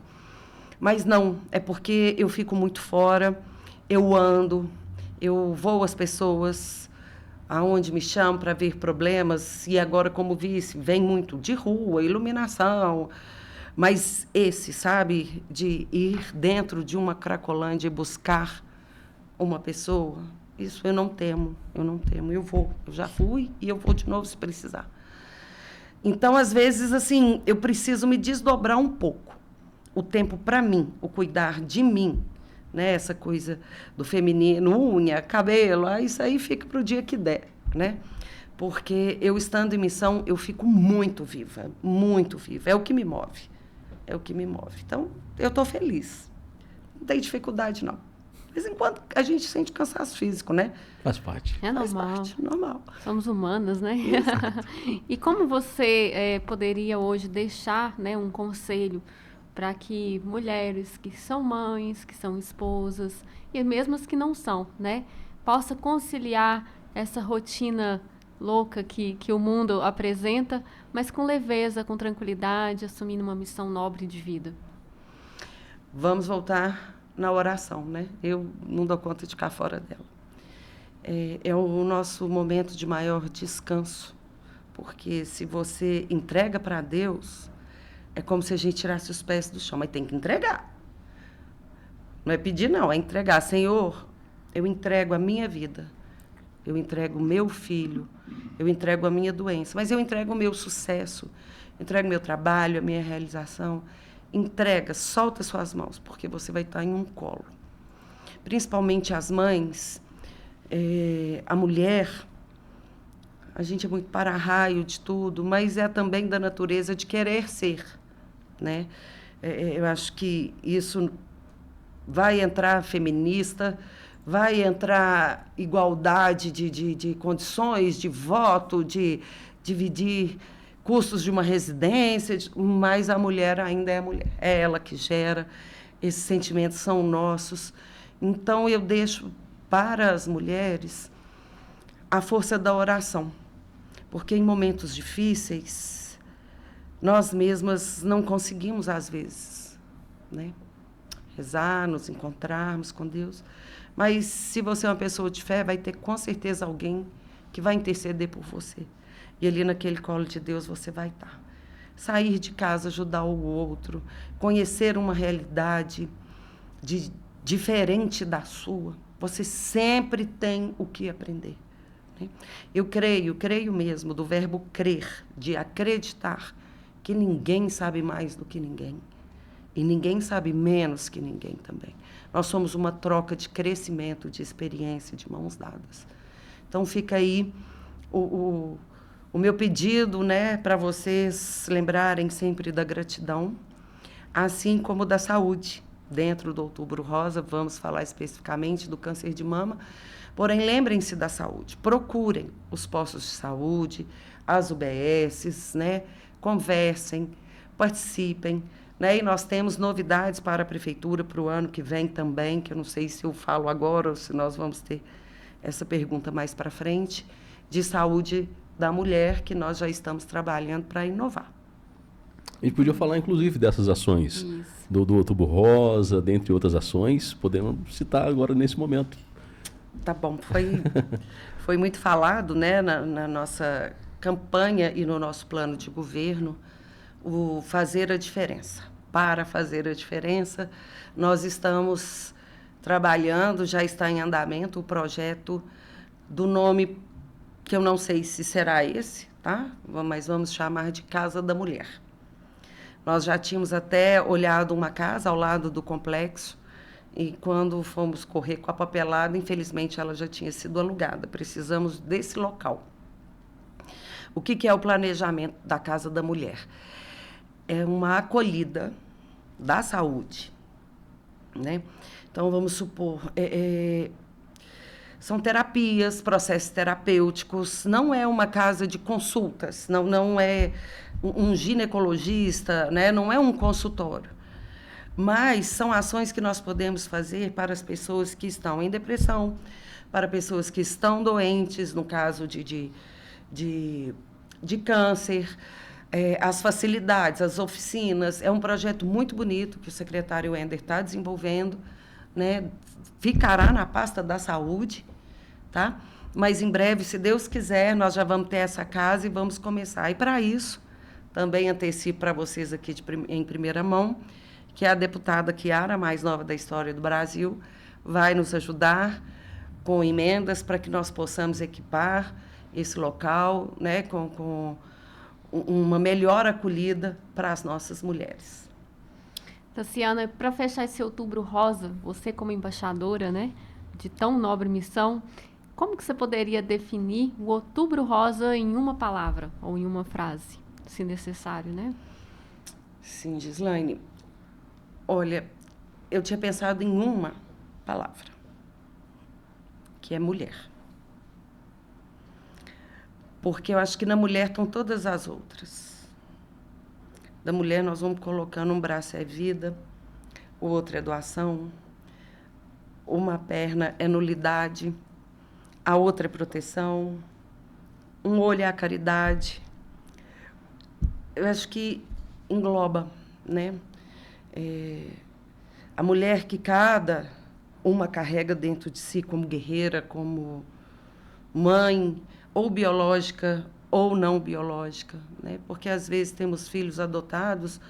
Mas não, é porque eu fico muito fora, eu ando, eu vou às pessoas aonde me chamam para ver problemas, e agora, como vice, vem muito de rua, iluminação. Mas esse, sabe, de ir dentro de uma Cracolândia e buscar uma pessoa, isso eu não temo, eu vou, eu já fui e eu vou de novo se precisar. Então, às vezes, assim, eu preciso me desdobrar um pouco, o tempo para mim, o cuidar de mim, né? Essa coisa do feminino, unha, cabelo, isso aí fica para o dia que der, né? Porque eu estando em missão, eu fico muito viva, é o que me move. É o que me move. Então, eu estou feliz. Não tem dificuldade, não. De vez em quando a gente sente cansaço físico, né? Faz parte. É normal. Faz parte, normal. Somos humanas, né? E como você poderia hoje deixar, né, um conselho para que mulheres que são mães, que são esposas, e mesmo as que não são, né, possa conciliar essa rotina louca que o mundo apresenta, mas com leveza, com tranquilidade, assumindo uma missão nobre de vida? Vamos voltar na oração, né? Eu não dou conta de ficar fora dela. É o nosso momento de maior descanso, porque se você entrega para Deus, é como se a gente tirasse os pés do chão, mas tem que entregar. Não é pedir, não, é entregar. Senhor, eu entrego a minha vida, eu entrego o meu filho, eu entrego a minha doença, mas eu entrego o meu sucesso, entrego o meu trabalho, a minha realização. Entrega, solta suas mãos, porque você vai estar em um colo. Principalmente as mães, a mulher, a gente é muito para-raio de tudo, mas é também da natureza de querer ser, né? Eu acho que isso vai entrar feminista, vai entrar igualdade de condições, de voto, de dividir custos de uma residência, mas a mulher ainda é a mulher. É ela que gera, esses sentimentos são nossos. Então, eu deixo para as mulheres a força da oração, porque em momentos difíceis, nós mesmas não conseguimos, às vezes, né? Rezar, nos encontrarmos com Deus. Mas, se você é uma pessoa de fé, vai ter com certeza alguém que vai interceder por você. E ali naquele colo de Deus você vai estar. Sair de casa, ajudar o outro, conhecer uma realidade diferente da sua. Você sempre tem o que aprender, né? Eu creio mesmo, do verbo crer, de acreditar, que ninguém sabe mais do que ninguém. E ninguém sabe menos que ninguém também. Nós somos uma troca de crescimento, de experiência, de mãos dadas. Então, fica aí o meu pedido, né, para vocês lembrarem sempre da gratidão, assim como da saúde. Dentro do Outubro Rosa, vamos falar especificamente do câncer de mama, porém, lembrem-se da saúde. Procurem os postos de saúde, as UBSs, né, conversem, participem, né, e nós temos novidades para a Prefeitura para o ano que vem também, que eu não sei se eu falo agora ou se nós vamos ter essa pergunta mais para frente, de saúde da mulher, que nós já estamos trabalhando para inovar. A gente podia falar, inclusive, dessas ações do Outubro Rosa, dentre outras ações, podemos citar agora nesse momento. Tá bom, foi muito falado, né, na nossa campanha e no nosso plano de governo, o fazer a diferença. Para fazer a diferença, nós estamos trabalhando, já está em andamento o projeto do nome, que eu não sei se será esse, tá? Mas vamos chamar de Casa da Mulher. Nós já tínhamos até olhado uma casa ao lado do complexo e quando fomos correr com a papelada, infelizmente ela já tinha sido alugada. Precisamos desse local. O que é o planejamento da Casa da Mulher? É uma acolhida da saúde, né? Então, vamos supor, são terapias, processos terapêuticos, não é uma casa de consultas, não é um ginecologista, né? Não é um consultório. Mas são ações que nós podemos fazer para as pessoas que estão em depressão, para pessoas que estão doentes, no caso de câncer, as facilidades, as oficinas. É um projeto muito bonito que o secretário Wender está desenvolvendo, né? Ficará na pasta da saúde, tá? Mas em breve, se Deus quiser, nós já vamos ter essa casa e vamos começar. E para isso, também antecipo para vocês aqui em primeira mão, que a deputada Chiara, a mais nova da história do Brasil, vai nos ajudar com emendas para que nós possamos equipar esse local, né, com uma melhor acolhida para as nossas mulheres. Taciana, para fechar esse Outubro Rosa, você como embaixadora, né, de tão nobre missão, como que você poderia definir o Outubro Rosa em uma palavra ou em uma frase, se necessário, né? Sim, Gislaine. Olha, eu tinha pensado em uma palavra, que é mulher. Porque eu acho que na mulher estão todas as outras. Da mulher nós vamos colocando um braço é vida, o outro é doação, uma perna é nulidade, a outra é proteção, um olho é a caridade. Eu acho que engloba, né? A mulher que cada uma carrega dentro de si como guerreira, como mãe, ou biológica ou não biológica, né? Porque às vezes temos filhos adotados,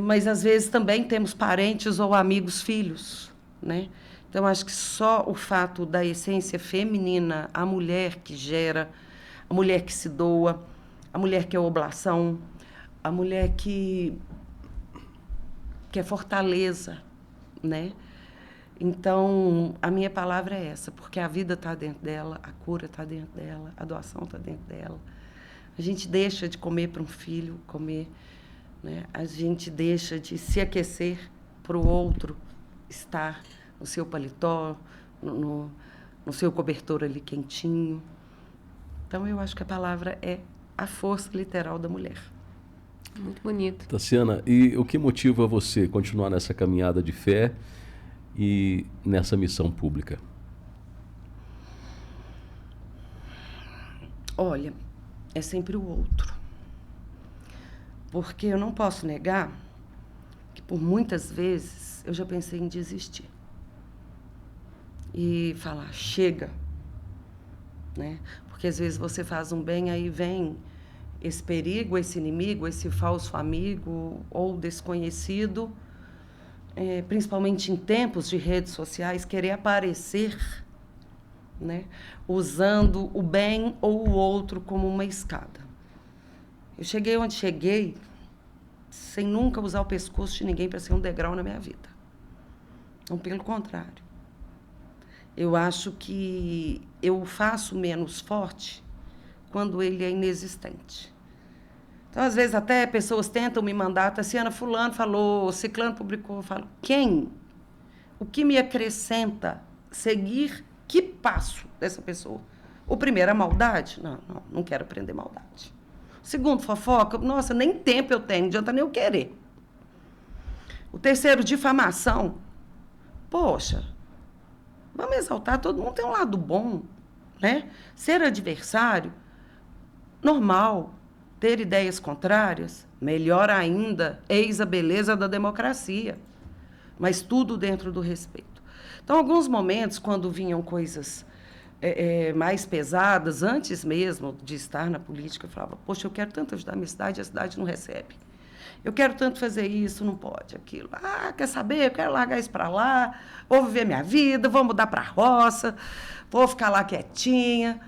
mas às vezes também temos parentes ou amigos filhos, né? Então, acho que só o fato da essência feminina, a mulher que gera, a mulher que se doa, a mulher que é oblação, a mulher que é fortaleza, né? Então, a minha palavra é essa, porque a vida está dentro dela, a cura está dentro dela, a doação está dentro dela. A gente deixa de comer para um filho comer, né? A gente deixa de se aquecer para o outro estar no seu paletó, no seu cobertor ali quentinho. Então, eu acho que a palavra é a força literal da mulher. Muito bonito. Tassiana, e o que motiva você continuar nessa caminhada de fé e nessa missão pública? Olha, é sempre o outro. Porque eu não posso negar que por muitas vezes eu já pensei em desistir. E falar, chega. Né? Porque às vezes você faz um bem, aí vem esse perigo, esse inimigo, esse falso amigo ou desconhecido, principalmente em tempos de redes sociais, querer aparecer, né, usando o bem ou o outro como uma escada. Eu cheguei onde cheguei sem nunca usar o pescoço de ninguém para ser um degrau na minha vida. Então, pelo contrário. Eu acho que eu faço menos forte quando ele é inexistente. Então, às vezes, até pessoas tentam me mandar, Tassiana, fulano falou, ciclano publicou, eu falo, quem? O que me acrescenta seguir que passo dessa pessoa? O primeiro, a maldade? Não quero aprender maldade. O segundo, fofoca? Nossa, nem tempo eu tenho, não adianta nem eu querer. O terceiro, difamação? Poxa, vamos exaltar, todo mundo tem um lado bom, né? Ser adversário, normal. Ter ideias contrárias, melhor ainda, eis a beleza da democracia. Mas tudo dentro do respeito. Então, alguns momentos, quando vinham coisas mais pesadas, antes mesmo de estar na política, eu falava, poxa, eu quero tanto ajudar a minha cidade, a cidade não recebe. Eu quero tanto fazer isso, não pode, aquilo. Ah, quer saber? Eu quero largar isso para lá, vou viver minha vida, vou mudar para a roça, vou ficar lá quietinha.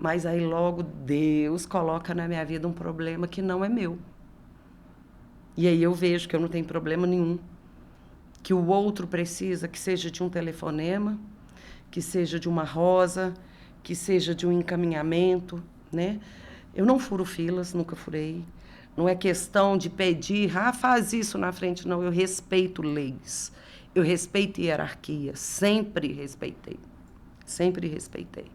Mas aí logo Deus coloca na minha vida um problema que não é meu. E aí eu vejo que eu não tenho problema nenhum. Que o outro precisa que seja de um telefonema, que seja de uma rosa, que seja de um encaminhamento, né? Eu não furo filas, nunca furei. Não é questão de pedir, faz isso na frente, não. Eu respeito leis. Eu respeito hierarquia. Sempre respeitei. Sempre respeitei.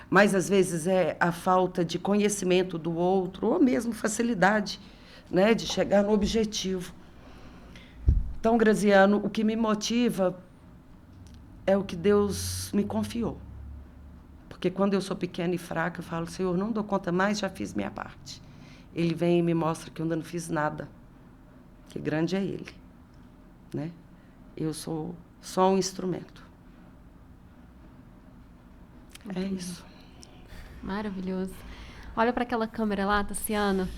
Mas, às vezes, é a falta de conhecimento do outro, ou mesmo facilidade, né, de chegar no objetivo. Então, Graziano, o que me motiva é o que Deus me confiou. Porque quando eu sou pequena e fraca, eu falo, Senhor, não dou conta mais, já fiz minha parte. Ele vem e me mostra que eu ainda não fiz nada, que grande é Ele. Né? Eu sou só um instrumento. É isso. Maravilhoso. Olha para aquela câmera lá, Tassiana,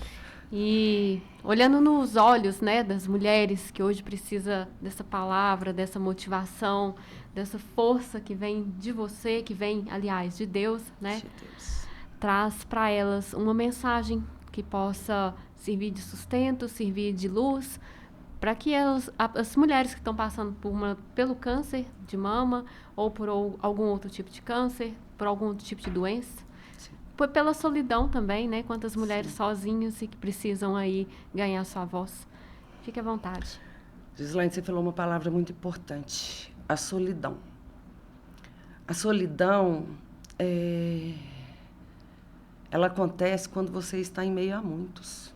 e olhando nos olhos, né, das mulheres que hoje precisam dessa palavra, dessa motivação, dessa força que vem de você, que vem, aliás, de Deus, né? De Deus. Traz para elas uma mensagem que possa servir de sustento, servir de luz, para que as mulheres que estão passando pelo câncer de mama ou por algum outro tipo de câncer, por algum outro tipo de doença, pela solidão também, né? Quantas mulheres sozinhas e que precisam aí ganhar sua voz. Fique à vontade. Gislaine, você falou uma palavra muito importante, a solidão. A solidão, ela acontece quando você está em meio a muitos.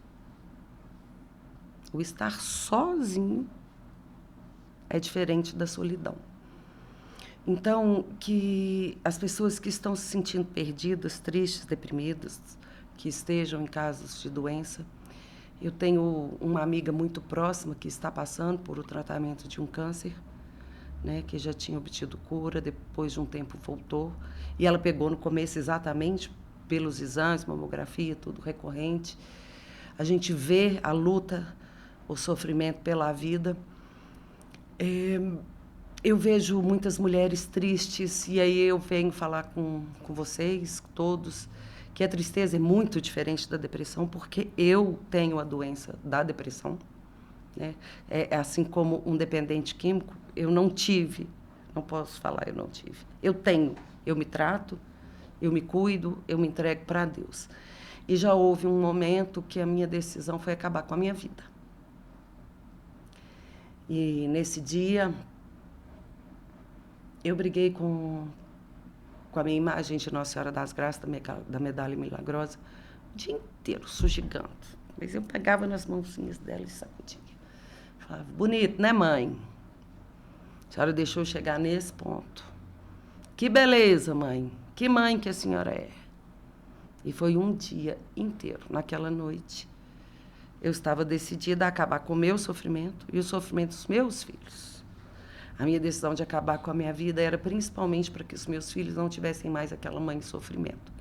O estar sozinho é diferente da solidão. Então, que as pessoas que estão se sentindo perdidas, tristes, deprimidas, que estejam em casos de doença. Eu tenho uma amiga muito próxima que está passando por o tratamento de um câncer, né, que já tinha obtido cura, depois de um tempo voltou. E ela pegou no começo exatamente pelos exames, mamografia, tudo recorrente. A gente vê a luta, o sofrimento pela vida. Eu vejo muitas mulheres tristes, e aí eu venho falar com vocês, todos, que a tristeza é muito diferente da depressão, porque eu tenho a doença da depressão, né? É assim como um dependente químico, eu não tive, não posso falar eu não tive. Eu tenho, eu me trato, eu me cuido, eu me entrego para Deus. E já houve um momento que a minha decisão foi acabar com a minha vida. E nesse dia, eu briguei com a minha imagem de Nossa Senhora das Graças, da Medalha Milagrosa, o dia inteiro, sujigando. Mas eu pegava nas mãozinhas dela e sacudia. Falava, bonito, né, mãe? A senhora deixou chegar nesse ponto. Que beleza, mãe. Que mãe que a senhora é. E foi um dia inteiro, naquela noite. Eu estava decidida a acabar com o meu sofrimento e o sofrimento dos meus filhos. A minha decisão de acabar com a minha vida era principalmente para que os meus filhos não tivessem mais aquela mãe em sofrimento.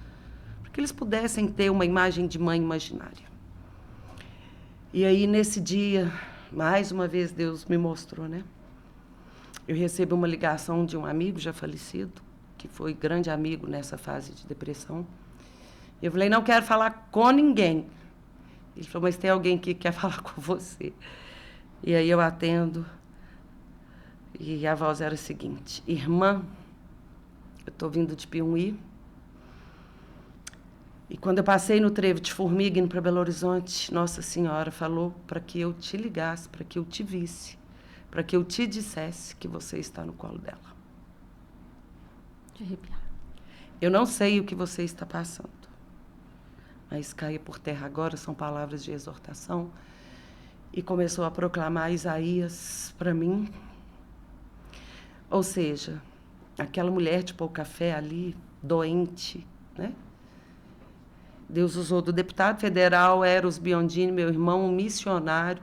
Para que eles pudessem ter uma imagem de mãe imaginária. E aí, nesse dia, mais uma vez, Deus me mostrou, né? Eu recebo uma ligação de um amigo já falecido, que foi grande amigo nessa fase de depressão. Eu falei, não quero falar com ninguém. Ele falou, mas tem alguém que quer falar com você. E aí eu atendo, e a voz era a seguinte, irmã, eu estou vindo de Piumhi, e quando eu passei no trevo de Formiga, indo para Belo Horizonte, Nossa Senhora falou para que eu te ligasse, para que eu te visse, para que eu te dissesse que você está no colo dela. De arrepiar. Eu não sei o que você está passando, mas caia por terra agora, são palavras de exortação. E começou a proclamar Isaías para mim. Ou seja, aquela mulher de pouca fé ali, doente, né? Deus usou do deputado federal Eros Biondini, meu irmão, um missionário,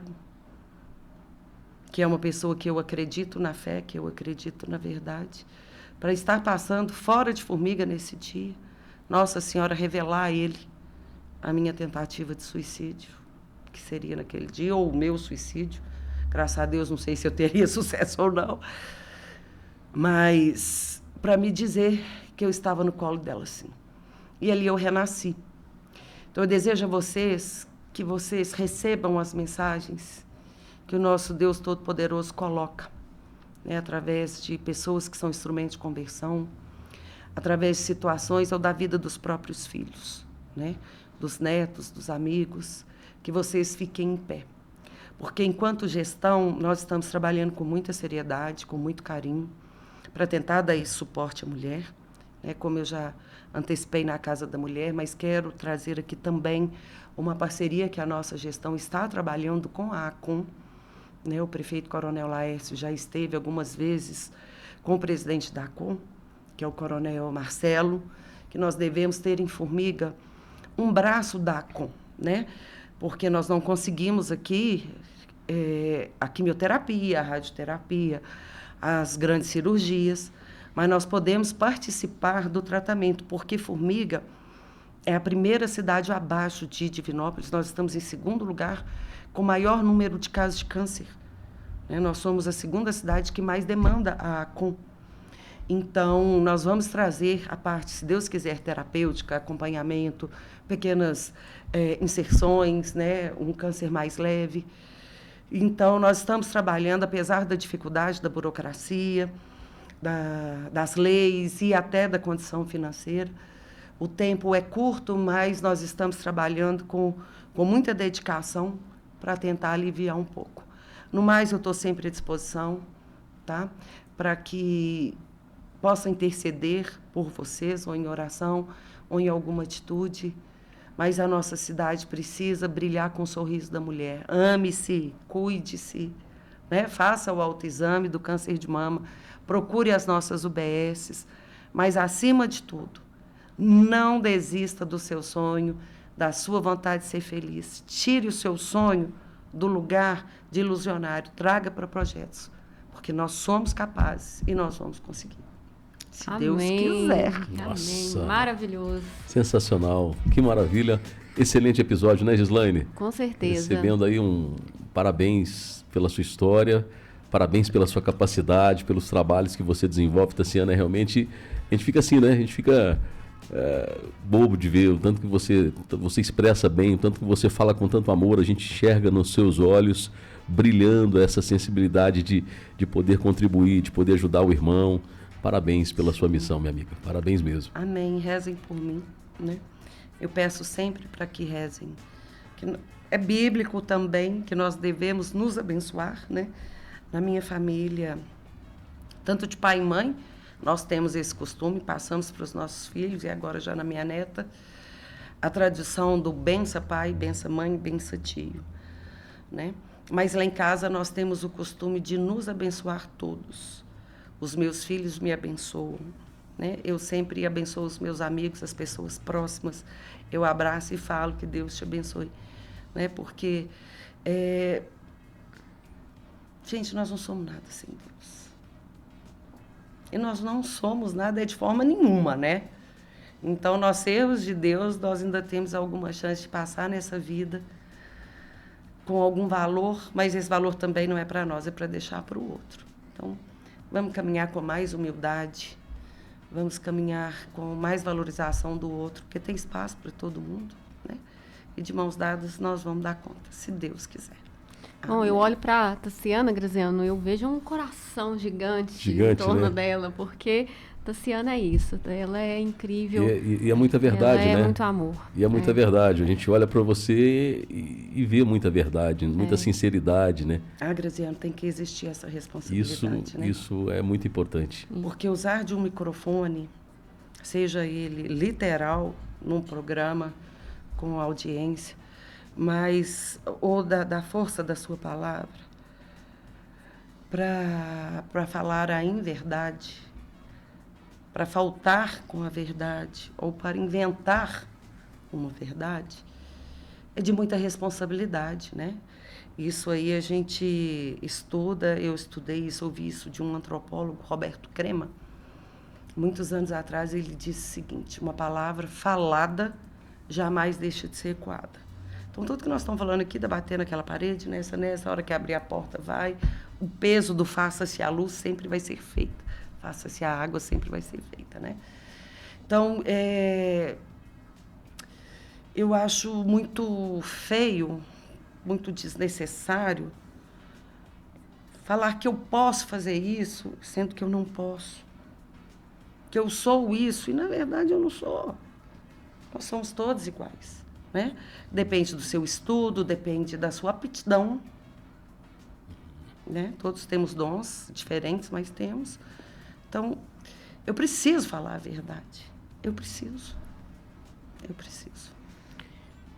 que é uma pessoa que eu acredito na fé, que eu acredito na verdade, para estar passando fora de Formiga nesse dia, Nossa Senhora revelar a ele a minha tentativa de suicídio, que seria naquele dia, ou o meu suicídio. Graças a Deus, não sei se eu teria sucesso ou não, mas para me dizer que eu estava no colo dela, sim. E ali eu renasci. Então, eu desejo a vocês que vocês recebam as mensagens que o nosso Deus Todo-Poderoso coloca, né, através de pessoas que são instrumentos de conversão, através de situações ou da vida dos próprios filhos, né, dos netos, dos amigos, que vocês fiquem em pé. Porque, enquanto gestão, nós estamos trabalhando com muita seriedade, com muito carinho, para tentar dar esse suporte à mulher, né, como eu já antecipei na Casa da Mulher, mas quero trazer aqui também uma parceria que a nossa gestão está trabalhando com a ACOM, né, o prefeito Coronel Laércio já esteve algumas vezes com o presidente da ACOM, que é o Coronel Marcelo, que nós devemos ter em Formiga um braço da ACOM, né, porque nós não conseguimos aqui a quimioterapia, a radioterapia, as grandes cirurgias, mas nós podemos participar do tratamento, porque Formiga é a primeira cidade abaixo de Divinópolis. Nós estamos em segundo lugar com maior número de casos de câncer, né? Nós somos a segunda cidade que mais demanda a ACOM. Então, nós vamos trazer a parte, se Deus quiser, terapêutica, acompanhamento, pequenas inserções, né? Um câncer mais leve. Então, nós estamos trabalhando, apesar da dificuldade da burocracia, das leis e até da condição financeira. O tempo é curto, mas nós estamos trabalhando com muita dedicação para tentar aliviar um pouco. No mais, eu estou sempre à disposição, tá? Para que possa interceder por vocês, ou em oração, ou em alguma atitude. Mas a nossa cidade precisa brilhar com o sorriso da mulher. Ame-se, cuide-se, né? Faça o autoexame do câncer de mama, procure as nossas UBSs, mas, acima de tudo, não desista do seu sonho, da sua vontade de ser feliz. Tire o seu sonho do lugar de ilusionário, traga para projetos, porque nós somos capazes e nós vamos conseguir. Se Amém. Deus quiser. Nossa. Amém. Maravilhoso. Sensacional, que maravilha. Excelente episódio, né, Gislaine? Com certeza. Recebendo aí parabéns pela sua história, parabéns pela sua capacidade, pelos trabalhos que você desenvolve, Tassiana. Realmente, a gente fica assim, né? A gente fica bobo de ver o tanto que você expressa bem, o tanto que você fala com tanto amor, a gente enxerga nos seus olhos brilhando essa sensibilidade de poder contribuir, de poder ajudar o irmão. Parabéns pela sua missão, minha amiga. Parabéns mesmo. Amém. Rezem por mim, né? Eu peço sempre para que rezem. É bíblico também que nós devemos nos abençoar, né? Na minha família, tanto de pai e mãe, nós temos esse costume, passamos para os nossos filhos e agora já na minha neta, a tradição do bença pai, bença mãe, bença tio, né? Mas lá em casa nós temos o costume de nos abençoar todos. Os meus filhos me abençoam, né? Eu sempre abençoo os meus amigos, as pessoas próximas. Eu abraço e falo que Deus te abençoe, né? Porque, gente, nós não somos nada sem Deus. E nós não somos nada de forma nenhuma, né? Então, nós servos de Deus, nós ainda temos alguma chance de passar nessa vida com algum valor, mas esse valor também não é para nós, é para deixar para o outro. Então, vamos caminhar com mais humildade, vamos caminhar com mais valorização do outro, porque tem espaço para todo mundo, né? E de mãos dadas nós vamos dar conta, se Deus quiser. Bom, eu olho para a Tassiana, Graziano, eu vejo um coração gigante em torno, né, dela, porque Tassiana é isso, ela é incrível. E é muita verdade, né? É muito amor. E é muita verdade. A gente olha para você e vê muita verdade, muita sinceridade, né? Graziano, tem que existir essa responsabilidade, né? Isso é muito importante. Porque usar de um microfone, seja ele literal, num programa com audiência, mas ou da força da sua palavra para falar a inverdade, para faltar com a verdade ou para inventar uma verdade, é de muita responsabilidade, né? Isso aí a gente estuda, eu estudei isso, ouvi isso de um antropólogo, Roberto Crema. Muitos anos atrás ele disse o seguinte: uma palavra falada jamais deixa de ser ecoada. Então, tudo que nós estamos falando aqui, da bater naquela parede, nessa hora que abrir a porta vai, o peso do faça-se a luz sempre vai ser feito, faça-se a água sempre vai ser feita, né? Então, eu acho muito feio, muito desnecessário falar que eu posso fazer isso, sendo que eu não posso. Que eu sou isso, e na verdade eu não sou. Nós somos todos iguais, né? Depende do seu estudo, depende da sua aptidão, né? Todos temos dons diferentes, mas temos. Então, eu preciso falar a verdade. Eu preciso.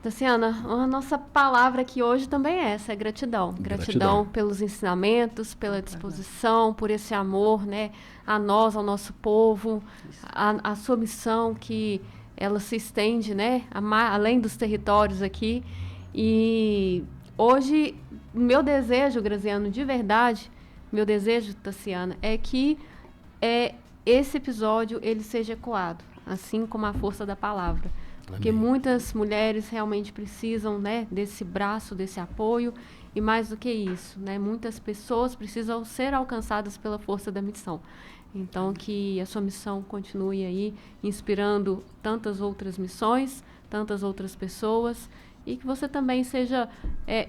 Tassiana, a nossa palavra aqui hoje também é essa, é gratidão. Gratidão pelos ensinamentos, pela disposição, por esse amor, né, a nós, ao nosso povo, a sua missão que ela se estende, né, além dos territórios aqui. E hoje, meu desejo, Graziano, de verdade, meu desejo, Tassiana, é que esse episódio ele seja ecoado, assim como a força da palavra. Porque muitas mulheres realmente precisam, né, desse braço, desse apoio, e mais do que isso, né, muitas pessoas precisam ser alcançadas pela força da missão. Então, que a sua missão continue aí, inspirando tantas outras missões, tantas outras pessoas, e que você também seja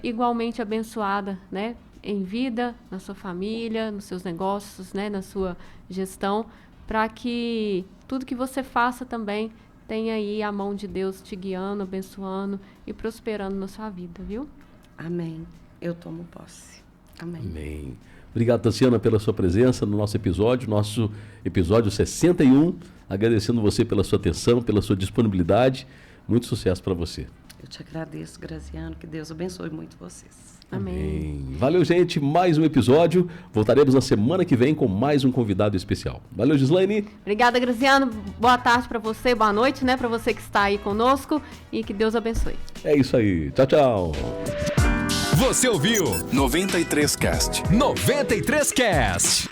igualmente abençoada, né, em vida, na sua família, nos seus negócios, né, na sua gestão, para que tudo que você faça também tenha aí a mão de Deus te guiando, abençoando e prosperando na sua vida, viu? Amém. Eu tomo posse. Amém. Amém. Obrigado, Tassiana, pela sua presença no nosso episódio 61. Agradecendo você pela sua atenção, pela sua disponibilidade. Muito sucesso para você. Eu te agradeço, Graziano. Que Deus abençoe muito vocês. Amém. Valeu, gente. Mais um episódio. Voltaremos na semana que vem com mais um convidado especial. Valeu, Gislaine. Obrigada, Graziano. Boa tarde para você, boa noite, né, para você que está aí conosco, e que Deus abençoe. É isso aí. Tchau, tchau. Você ouviu 93cast. 93cast.